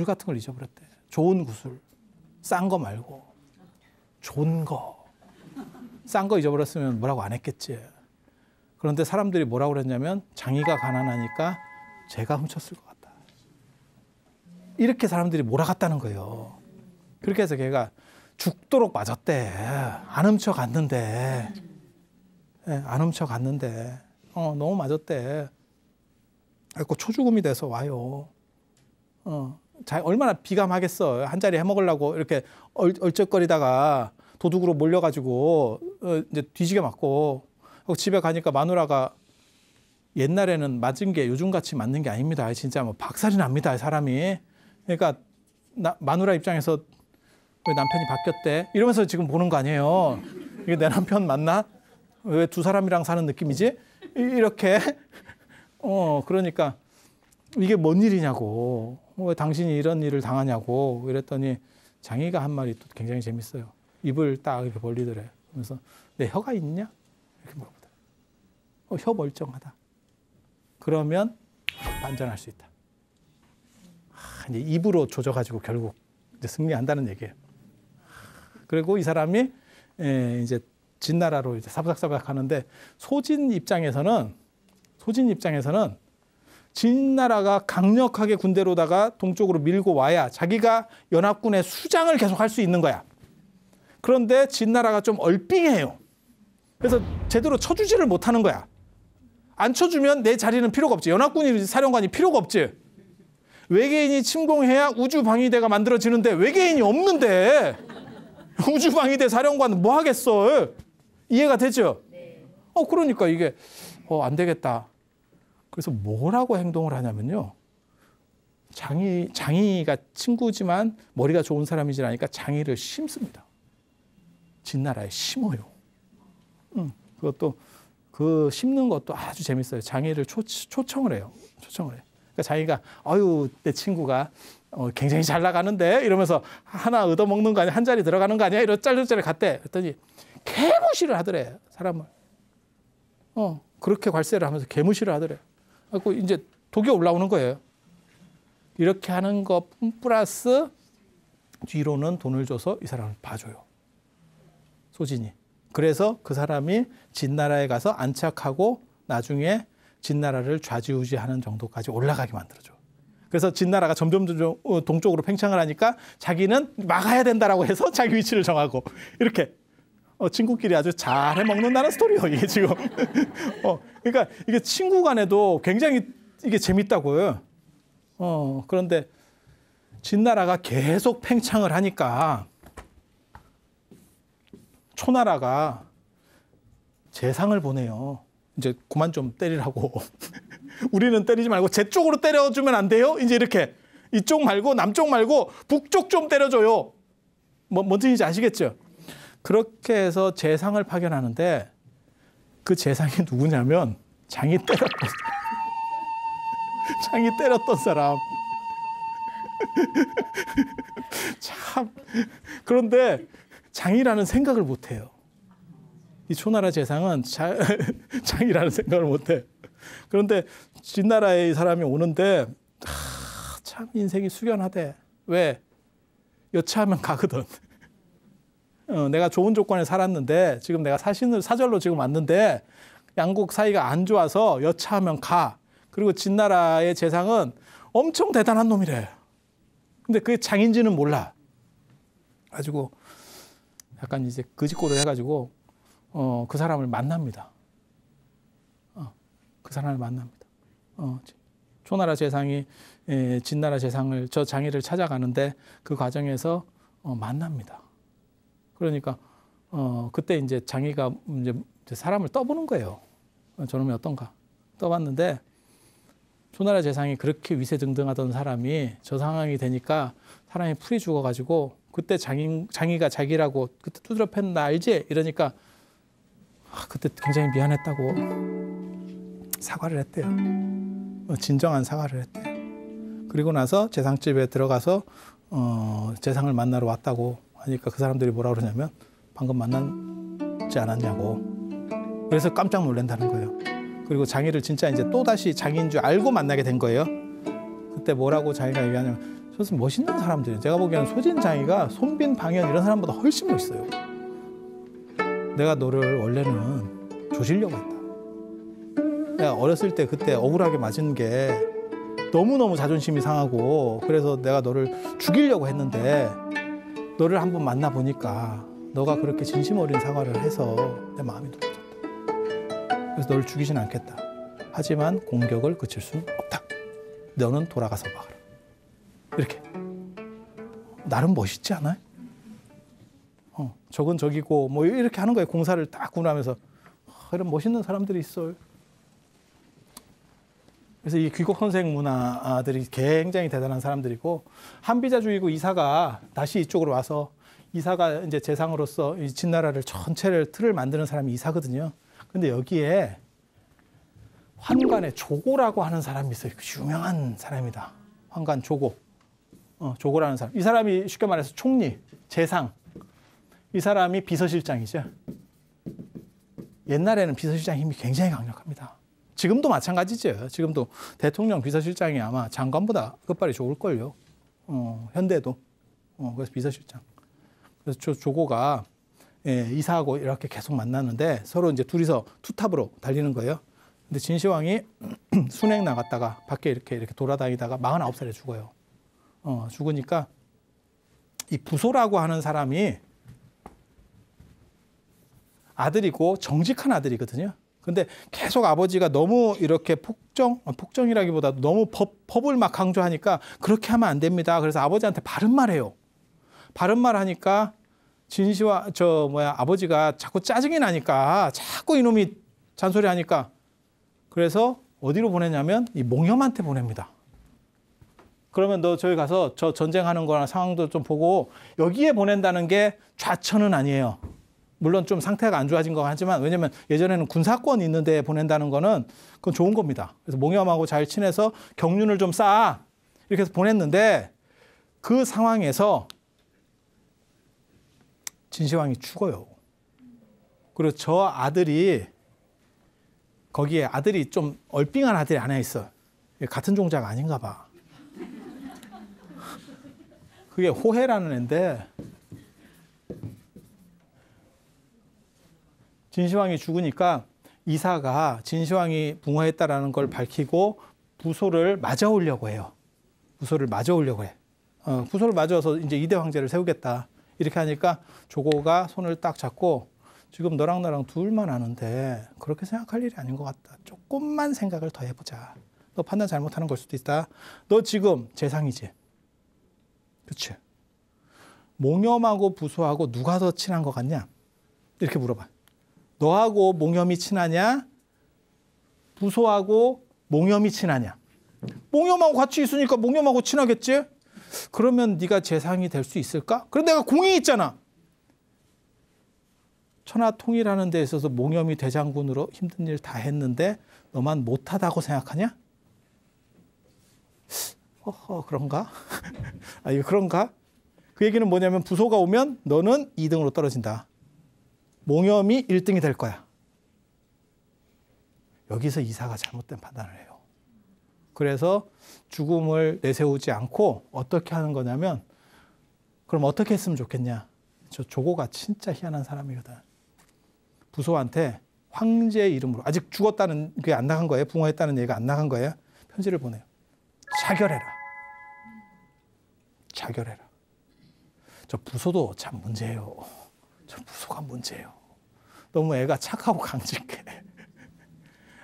같은 걸 잊어버렸대. 좋은 구슬, 싼 거 말고 좋은 거. 싼 거 잊어버렸으면 뭐라고 안 했겠지. 그런데 사람들이 뭐라고 그랬냐면 장이가 가난하니까 제가 훔쳤을 것 같다. 이렇게 사람들이 몰아갔다는 거예요. 그렇게 해서 걔가 죽도록 맞았대. 안 훔쳐갔는데. 안 훔쳐갔는데. 너무 맞았대. 그래서 초죽음이 돼서 와요. 얼마나 비감하겠어. 한 자리 해먹으려고 이렇게 얼쩍거리다가 도둑으로 몰려가지고 이제 뒤지게 맞고 집에 가니까 마누라가 옛날에는 맞은 게 요즘같이 맞는 게 아닙니다. 진짜 뭐 박살이 납니다. 사람이. 그러니까 마누라 입장에서 왜 남편이 바뀌었대? 이러면서 지금 보는 거 아니에요. 이게 내 남편 맞나? 왜 두 사람이랑 사는 느낌이지? 이렇게. 그러니까 이게 뭔 일이냐고. 왜 당신이 이런 일을 당하냐고. 이랬더니 장이가 한 말이 또 굉장히 재밌어요. 입을 딱 이렇게 벌리더래. 그래서 내 혀가 있냐? 이렇게 물어보더래. 혀 멀쩡하다. 그러면 반전할 수 있다. 이제 입으로 조져가지고 결국 이제 승리한다는 얘기예요. 그리고 이 사람이 이제 진나라로 이제 사부작사부작 하는데 소진 입장에서는 진나라가 강력하게 군대로다가 동쪽으로 밀고 와야 자기가 연합군의 수장을 계속 할 수 있는 거야. 그런데 진나라가 좀 얼삥해요. 그래서 제대로 쳐주지를 못하는 거야. 안 쳐주면 내 자리는 필요가 없지. 연합군이 사령관이 필요가 없지. 외계인이 침공해야 우주방위대가 만들어지는데 외계인이 없는데 우주방위대 사령관은 뭐 하겠어. 이해가 되죠? 네. 그러니까 이게 안 되겠다. 그래서 뭐라고 행동을 하냐면요. 장이가 친구지만 머리가 좋은 사람이지 않으니까 장이를 심습니다. 진나라에 심어요. 그것도 그 심는 것도 아주 재밌어요. 장이를 초청을 해요. 그러니까 자기가 내 친구가 굉장히 잘 나가는데 이러면서 하나 얻어먹는 거 아니야? 한 자리 들어가는 거 아니야? 이런 짤짤짤 갔대. 그랬더니 개무시를 하더래. 사람을. 그렇게 괄세를 하면서 개무시를 하더래. 그리고 이제 독이 올라오는 거예요. 이렇게 하는 거 플러스 뒤로는 돈을 줘서 이 사람을 봐줘요. 소진이. 그래서 그 사람이 진나라에 가서 안착하고 나중에 진나라를 좌지우지하는 정도까지 올라가게 만들어줘. 그래서 진나라가 점점 동쪽으로 팽창을 하니까 자기는 막아야 된다라고 해서 자기 위치를 정하고 이렇게 친구끼리 아주 잘 해먹는다는 스토리예요. 이게 지금. 그러니까 이게 친구 간에도 굉장히 이게 재밌다고요. 그런데 진나라가 계속 팽창을 하니까 초나라가 재상을 보내요. 이제 그만 좀 때리라고. 우리는 때리지 말고 제 쪽으로 때려주면 안 돼요? 이제 이렇게 이쪽 말고 남쪽 말고 북쪽 좀 때려줘요. 뭔 뜻인지 아시겠죠? 그렇게 해서 재상을 파견하는데 그 재상이 누구냐면 장이 때렸던 사람. 참. 그런데 장이라는 생각을 못 해요. 이 초나라 재상은 장이라는 생각을 못 해. 그런데 진나라의 사람이 오는데 참 인생이 숙연하대. 왜? 여차하면 가거든. 내가 좋은 조건에 살았는데 지금 내가 사절로 지금 왔는데 양국 사이가 안 좋아서 여차하면 가. 그리고 진나라의 재상은 엄청 대단한 놈이래. 근데 그게 장인지는 몰라. 가지고 약간 이제 거짓골을 해가지고 그 사람을 만납니다. 그 사람을 만납니다. 초나라 재상이 진나라 재상을 저 장이를 찾아가는데 그 과정에서 만납니다. 그러니까 그때 이제 장이가 이제 사람을 떠보는 거예요. 저놈이 어떤가 떠봤는데 초나라 재상이 그렇게 위세등등하던 사람이 저 상황이 되니까 사람이 풀이 죽어가지고 그때 장이가 자기라고 그때 두드려 팼 나 알지? 이러니까 그때 굉장히 미안했다고 사과를 했대요. 진정한 사과를 했대요. 그리고 나서 재상집에 들어가서 재상을 만나러 왔다고 하니까 그 사람들이 뭐라 그러냐면 방금 만나지 않았냐고. 그래서 깜짝 놀란다는 거예요. 그리고 장이를 진짜 이제 또다시 장인 줄 알고 만나게 된 거예요. 그때 뭐라고 자기가 얘기하냐면 저는 멋있는 사람들이에요. 제가 보기에는 소진장이가 손빈, 방연 이런 사람보다 훨씬 멋있어요. 내가 너를 원래는 조지려고 했다. 내가 어렸을 때 그때 억울하게 맞은 게 너무너무 자존심이 상하고 그래서 내가 너를 죽이려고 했는데 너를 한번 만나보니까 너가 그렇게 진심 어린 사과를 해서 내 마음이 놓여졌다. 그래서 너를 죽이진 않겠다. 하지만 공격을 그칠 수는 없다. 너는 돌아가서 막아라. 이렇게. 나름 멋있지 않아요? 저건 저기고 뭐 이렇게 하는 거예요. 공사를 딱 구분하면서. 이런 멋있는 사람들이 있어요. 그래서 이 귀국 선생 문화들이 굉장히 대단한 사람들이고, 한비자주의고 이사가 다시 이쪽으로 와서, 이사가 이제 재상으로서 이 진나라를 전체를 틀을 만드는 사람이 이사거든요. 근데 여기에 환관의 조고라고 하는 사람이 있어요. 유명한 사람이다. 환관 조고. 조고라는 사람. 이 사람이 쉽게 말해서 총리, 재상. 이 사람이 비서실장이죠. 옛날에는 비서실장 힘이 굉장히 강력합니다. 지금도 마찬가지죠. 지금도 대통령 비서실장이 아마 장관보다 끝발이 좋을걸요. 현대도. 그래서 비서실장. 그래서 조고가 이사하고 이렇게 계속 만나는데 서로 이제 둘이서 투탑으로 달리는 거예요. 근데 진시황이 순행 나갔다가 밖에 이렇게 돌아다니다가 49살에 죽어요. 죽으니까 이 부소라고 하는 사람이 아들이고 정직한 아들이거든요. 근데 계속 아버지가 너무 이렇게 폭정이라기보다 너무 법을 막 강조하니까 그렇게 하면 안 됩니다. 그래서 아버지한테 바른 말 해요. 바른 말 하니까 아버지가 자꾸 짜증이 나니까 자꾸 이놈이 잔소리 하니까 그래서 어디로 보내냐면 이 몽염한테 보냅니다. 그러면 너 저기 가서 저 전쟁하는 거나 상황도 좀 보고, 여기에 보낸다는 게 좌천은 아니에요. 물론 좀 상태가 안 좋아진 거 하지만, 왜냐면 예전에는 군사권 있는 데 보낸다는 거는 그건 좋은 겁니다. 그래서 몽염하고 잘 친해서 경륜을 좀 쌓아. 이렇게 해서 보냈는데 그 상황에서 진시황이 죽어요. 그리고 저 아들이, 거기에 아들이 좀 얼삥한 아들이 하나 있어. 같은 종자가 아닌가 봐. 그게 호해라는 애인데, 진시황이 죽으니까 이사가 진시황이 붕어했다라는 걸 밝히고 부소를 맞아오려고 해요. 부소를 맞아오려고 해. 부소를 맞아서 이제 2대 황제를 세우겠다. 이렇게 하니까 조고가 손을 딱 잡고, 지금 너랑 나랑 둘만 아는데 그렇게 생각할 일이 아닌 것 같다. 조금만 생각을 더 해보자. 너 판단 잘못하는 걸 수도 있다. 너 지금 재상이지? 그치? 몽염하고 부소하고 누가 더 친한 것 같냐? 이렇게 물어봐. 너하고 몽염이 친하냐? 부소하고 몽염이 친하냐? 몽염하고 같이 있으니까 몽염하고 친하겠지? 그러면 네가 재상이 될 수 있을까? 그럼 내가 공이 있잖아. 천하통일하는 데 있어서 몽염이 대장군으로 힘든 일 다 했는데 너만 못하다고 생각하냐? 그런가? 이거 그런가? 그 얘기는 뭐냐면 부소가 오면 너는 2등으로 떨어진다. 몽염이 1등이 될 거야. 여기서 이사가 잘못된 판단을 해요. 그래서 죽음을 내세우지 않고 어떻게 하는 거냐면, 그럼 어떻게 했으면 좋겠냐? 저 조고가 진짜 희한한 사람이거든. 부소한테 황제 이름으로, 아직 죽었다는 게 안 나간 거예요. 붕어했다는 얘기가 안 나간 거예요. 편지를 보내요. 자결해라. 자결해라. 저 부소도 참 문제예요. 저 부소가 문제예요. 너무 애가 착하고 강직해.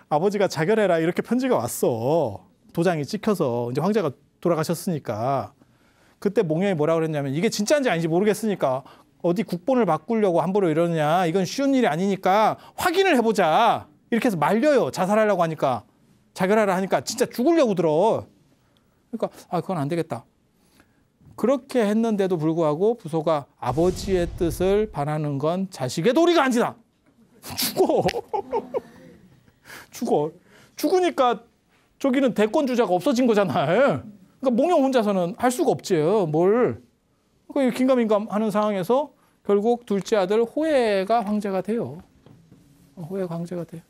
아버지가 자결해라 이렇게 편지가 왔어. 도장이 찍혀서. 이제 황제가 돌아가셨으니까. 그때 몽염이 뭐라고 그랬냐면, 이게 진짜인지 아닌지 모르겠으니까 어디 국본을 바꾸려고 함부로 이러느냐. 이건 쉬운 일이 아니니까 확인을 해보자. 이렇게 해서 말려요. 자살하려고 하니까. 자결하라 하니까 진짜 죽으려고 들어. 그러니까 그건 안 되겠다. 그렇게 했는데도 불구하고 부소가 아버지의 뜻을 반하는 건 자식의 도리가 아니다. 죽어. 죽어. 죽으니까 저기는 대권 주자가 없어진 거잖아요. 그러니까 몽염 혼자서는 할 수가 없지요. 뭘. 그러니까 긴가민가 하는 상황에서 결국 둘째 아들 호해가 황제가 돼요. 호해가 황제가 돼요.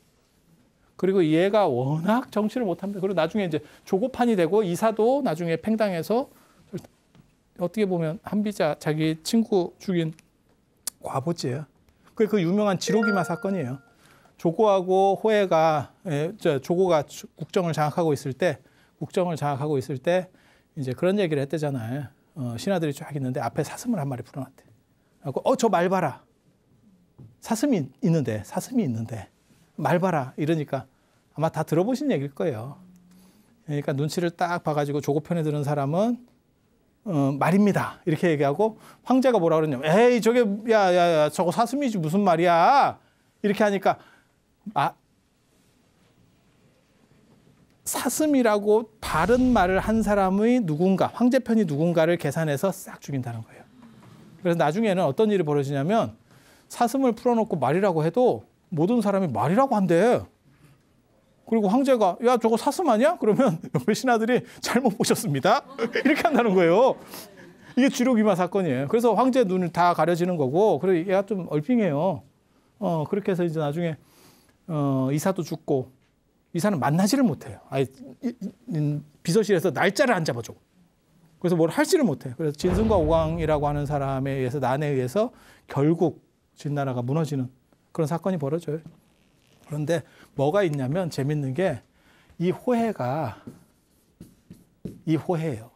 그리고 얘가 워낙 정치를 못합니다. 그리고 나중에 이제 조고판이 되고, 이사도 나중에 팽당해서, 어떻게 보면 한비자 자기 친구 죽인 과보지예요. 그 유명한 지로기마 사건이에요. 조고하고 호해가, 조고가 국정을 장악하고 있을 때 이제 그런 얘기를 했대잖아요. 신하들이 쫙 있는데 앞에 사슴을 한 마리 풀어놨대. 그래서 저 말 봐라. 사슴이 있는데 말 봐라. 이러니까 아마 다 들어보신 얘기일 거예요. 그러니까 눈치를 딱 봐가지고 조고 편에 드는 사람은 말입니다. 이렇게 얘기하고 황제가 뭐라 그러냐면 에이 저게 야 저거 사슴이지 무슨 말이야. 이렇게 하니까 사슴이라고 바른 말을 한 사람의 누군가, 황제 편이 누군가를 계산해서 싹 죽인다는 거예요. 그래서 나중에는 어떤 일이 벌어지냐면 사슴을 풀어놓고 말이라고 해도 모든 사람이 말이라고 한대. 그리고 황제가 야 저거 사슴 아니야? 그러면 옆에 신하들이 잘못 보셨습니다. 이렇게 한다는 거예요. 이게 주력이마 사건이에요. 그래서 황제 눈을 다 가려지는 거고, 그리고 얘가 좀 얼핑해요. 그렇게 해서 이제 나중에 이사도 죽고, 이사는 만나지를 못해요. 비서실에서 날짜를 안 잡아줘. 그래서 뭘 할지를 못해요. 그래서 진승과 오광이라고 하는 사람에 의해서, 난에 의해서 결국 진나라가 무너지는 그런 사건이 벌어져요. 그런데 뭐가 있냐면 재밌는 게 이 호해예요.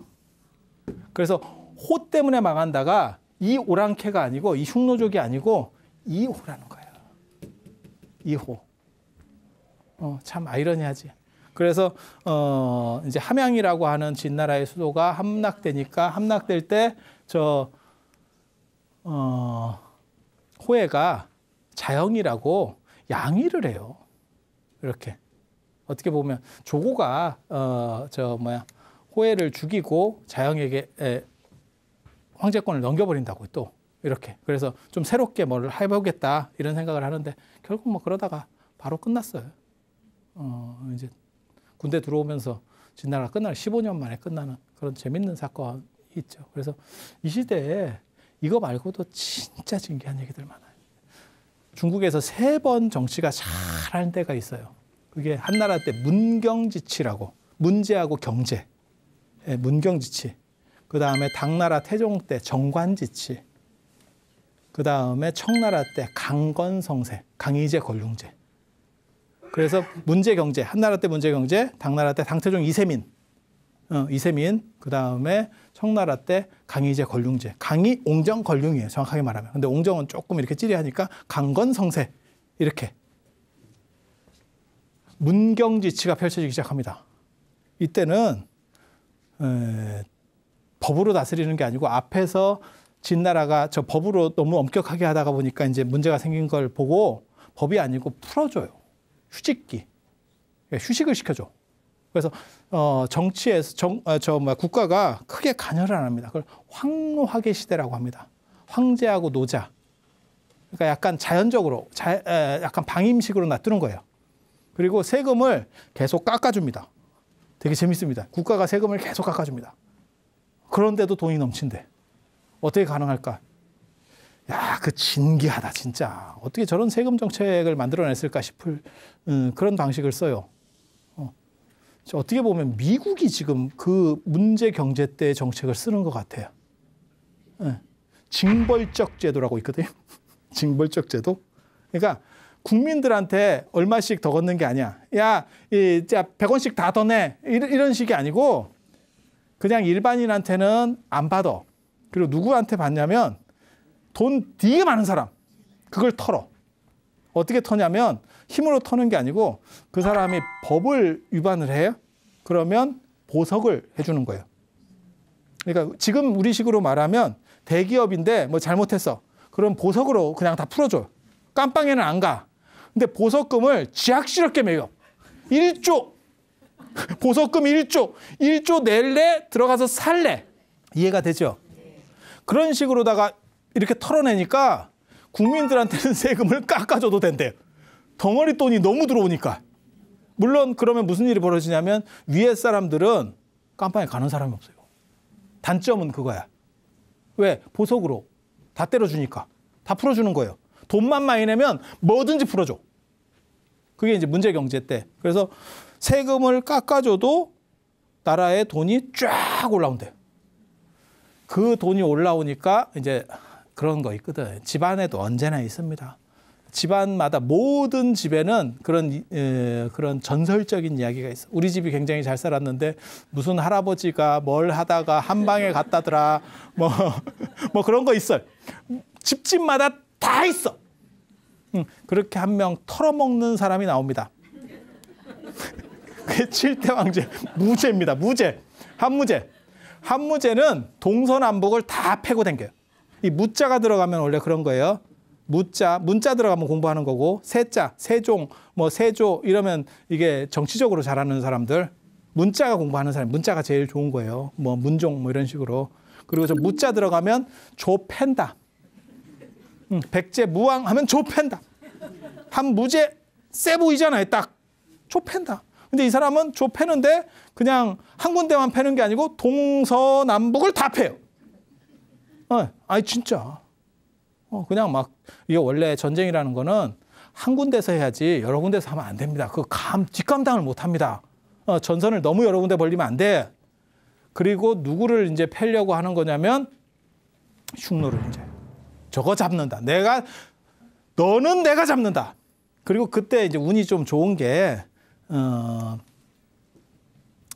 그래서 호 때문에 망한다가 이 오랑캐가 아니고 이 흉노족이 아니고 이호라는 거예요. 이호. 참 아이러니하지. 그래서 이제 함양이라고 하는 진나라의 수도가 함락되니까, 함락될 때 호해가 자영이라고 양위를 해요. 이렇게 어떻게 보면 조고가 호해를 죽이고 자영에게 황제권을 넘겨버린다고 또 이렇게. 그래서 좀 새롭게 뭘 해보겠다 이런 생각을 하는데 결국 뭐 그러다가 바로 끝났어요. 이제 군대 들어오면서 진나라가 끝나는 15년 만에 끝나는 그런 재밌는 사건이 있죠. 그래서 이 시대에 이거 말고도 진짜 신기한 얘기들 많아요. 중국에서 3번 정치가 잘하는 때가 있어요. 그게 한나라 때 문경지치라고, 문제하고 경제, 문경지치. 그 다음에 당나라 태종 때 정관지치. 그 다음에 청나라 때 강건성세, 강희제 권륭제. 그래서 문제경제, 한나라 때 문제경제, 당나라 때 당태종 이세민, 그 다음에 청나라 때 강희제 권륭제. 강희, 옹정, 권륭이에요. 정확하게 말하면. 근데 옹정은 조금 이렇게 찌리하니까 강건성세 이렇게. 문경지치가 펼쳐지기 시작합니다. 이때는 법으로 다스리는 게 아니고 앞에서 진나라가 저 법으로 너무 엄격하게 하다가 보니까 이제 문제가 생긴 걸 보고 법이 아니고 풀어줘요. 휴직기. 휴식을 시켜줘. 그래서 정치에서 국가가 크게 관여를 안 합니다. 그걸 황노화계 시대라고 합니다. 황제하고 노자. 그러니까 약간 자연적으로, 약간 방임식으로 놔두는 거예요. 그리고 세금을 계속 깎아줍니다. 되게 재밌습니다. 국가가 세금을 계속 깎아줍니다. 그런데도 돈이 넘친대. 어떻게 가능할까? 야, 그 진기하다 진짜. 어떻게 저런 세금 정책을 만들어냈을까 싶을 그런 방식을 써요. 어떻게 보면 미국이 지금 그 문제 경제 때 정책을 쓰는 것 같아요. 징벌적 제도라고 있거든요. 징벌적 제도. 그러니까 국민들한테 얼마씩 더 걷는 게 아니야. 야, 100원씩 다 더 내. 이런 식이 아니고 그냥 일반인한테는 안 받아. 그리고 누구한테 받냐면 돈 되게 많은 사람. 그걸 털어. 어떻게 터냐면 힘으로 터는 게 아니고 그 사람이 법을 위반을 해요. 그러면 보석을 해주는 거예요. 그러니까 지금 우리식으로 말하면 대기업인데 뭐 잘못했어. 그럼 보석으로 그냥 다 풀어줘요. 깜빵에는 안 가. 근데 보석금을 쥐약스럽게 매겨. 1조. 보석금 1조. 1조 낼래? 들어가서 살래. 이해가 되죠? 그런 식으로다가 이렇게 털어내니까 국민들한테는 세금을 깎아줘도 된대요. 덩어리 돈이 너무 들어오니까. 물론 그러면 무슨 일이 벌어지냐면 위에 사람들은 깜빵에 가는 사람이 없어요. 단점은 그거야. 왜? 보석으로 다 때려주니까. 다 풀어주는 거예요. 돈만 많이 내면 뭐든지 풀어줘. 그게 이제 문제 경제 때. 그래서 세금을 깎아줘도 나라의 돈이 쫙 올라온대요. 그 돈이 올라오니까 이제 그런 거 있거든. 집안에도 언제나 있습니다. 집안마다 모든 집에는 그런 전설적인 이야기가 있어. 우리 집이 굉장히 잘 살았는데 무슨 할아버지가 뭘 하다가 한 방에 갔다더라. 뭐 그런 거 있어요. 집집마다 다 있어. 그렇게 한 명 털어먹는 사람이 나옵니다. 그게 7대 왕제 무제입니다. 무제. 한무제. 한무제는 동서남북을 다 패고 댕겨요. 이 무자가 들어가면 원래 그런 거예요. 문자 들어가면 공부하는 거고, 세자, 세종, 뭐 세조 이러면 이게 정치적으로 잘하는 사람들, 문자가 공부하는 사람, 문자가 제일 좋은 거예요. 뭐 문종 뭐 이런 식으로. 그리고 저 무자 들어가면 조팬다. 백제 무왕 하면 조팬다. 한무제 세 보이잖아요. 딱 조팬다. 근데 이 사람은 조패는데 그냥 한 군데만 패는 게 아니고 동서남북을 다 패요. 아니 진짜. 그냥 막 이게 원래 전쟁이라는 거는 한 군데서 해야지 여러 군데서 하면 안 됩니다. 그 뒷감당을 못 합니다. 전선을 너무 여러 군데 벌리면 안 돼. 그리고 누구를 이제 패려고 하는 거냐면 흉노를 이제 저거 잡는다. 너는 내가 잡는다. 그리고 그때 이제 운이 좀 좋은 게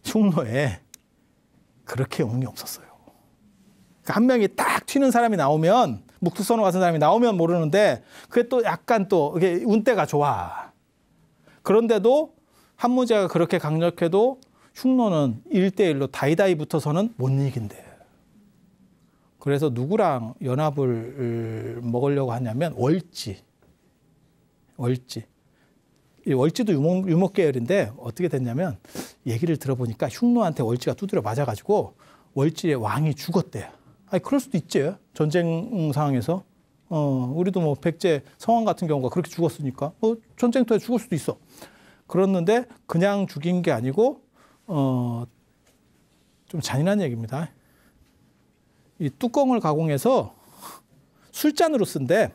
흉노에 그렇게 운이 없었어요. 한 명이 딱 튀는 사람이 나오면, 묵투선호 같은 사람이 나오면 모르는데 그게 또 약간 또 이게 운때가 좋아. 그런데도 한무제가 그렇게 강력해도 흉노는 1대1로 다이다이 붙어서는 못 이긴대. 그래서 누구랑 연합을 먹으려고 하냐면 월지. 이 월지도 유목 계열인데 어떻게 됐냐면 얘기를 들어보니까 흉노한테 월지가 두드려 맞아가지고 월지의 왕이 죽었대요. 아니 그럴 수도 있지. 전쟁 상황에서. 우리도 뭐 백제 성왕 같은 경우가 그렇게 죽었으니까 전쟁터에 죽을 수도 있어. 그랬는데 그냥 죽인 게 아니고 좀 잔인한 얘기입니다. 이 뚜껑을 가공해서 술잔으로 쓴대.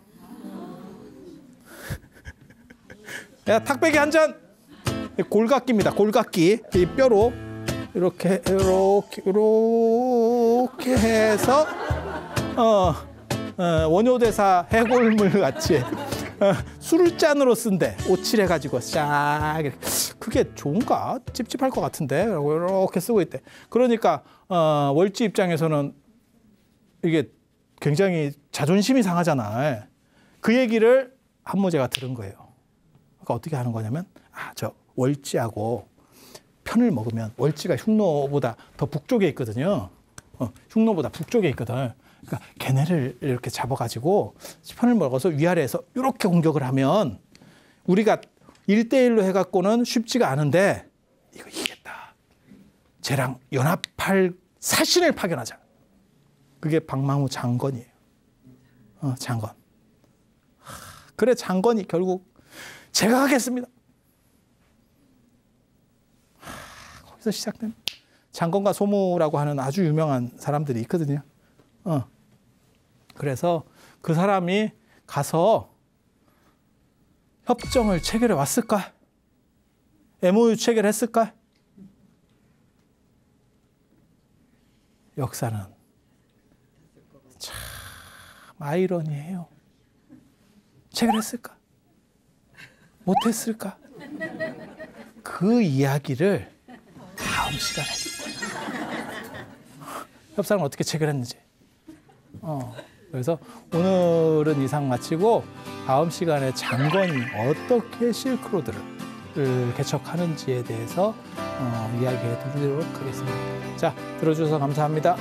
야, 탁배기 한 잔. 골각기입니다. 골각기. 이 뼈로 이렇게 해서 원효대사 해골물 같이 술잔으로 쓴대. 오칠해가지고 싹. 그게 좋은가? 찝찝할 것 같은데. 라고 이렇게 쓰고 있대. 그러니까 월지 입장에서는 이게 굉장히 자존심이 상하잖아. 그 얘기를 한무제가 들은 거예요. 그러니까 어떻게 하는 거냐면 저 월지하고 편을 먹으면, 월지가 흉노보다 더 북쪽에 있거든요. 흉노보다 북쪽에 있거든. 그러니까 걔네를 이렇게 잡아가지고 편을 먹어서 위아래에서 이렇게 공격을 하면 우리가 1대1로 해갖고는 쉽지가 않은데 이거 이기겠다. 쟤랑 연합할 사신을 파견하자. 그게 박망우 장건이에요. 장건. 그래 장건이 결국 제가 하겠습니다. 거기서 시작된 장건과 소무라고 하는 아주 유명한 사람들이 있거든요. 그래서 그 사람이 가서 협정을 체결해 왔을까? MOU 체결했을까? 역사는 참 아이러니해요. 체결했을까? 못했을까? 그 이야기를 다음 시간에 협상을 어떻게 체결했는지. 그래서 오늘은 이상 마치고 다음 시간에 장건이 어떻게 실크로드를 개척하는지에 대해서 이야기해 드리도록 하겠습니다. 자, 들어주셔서 감사합니다.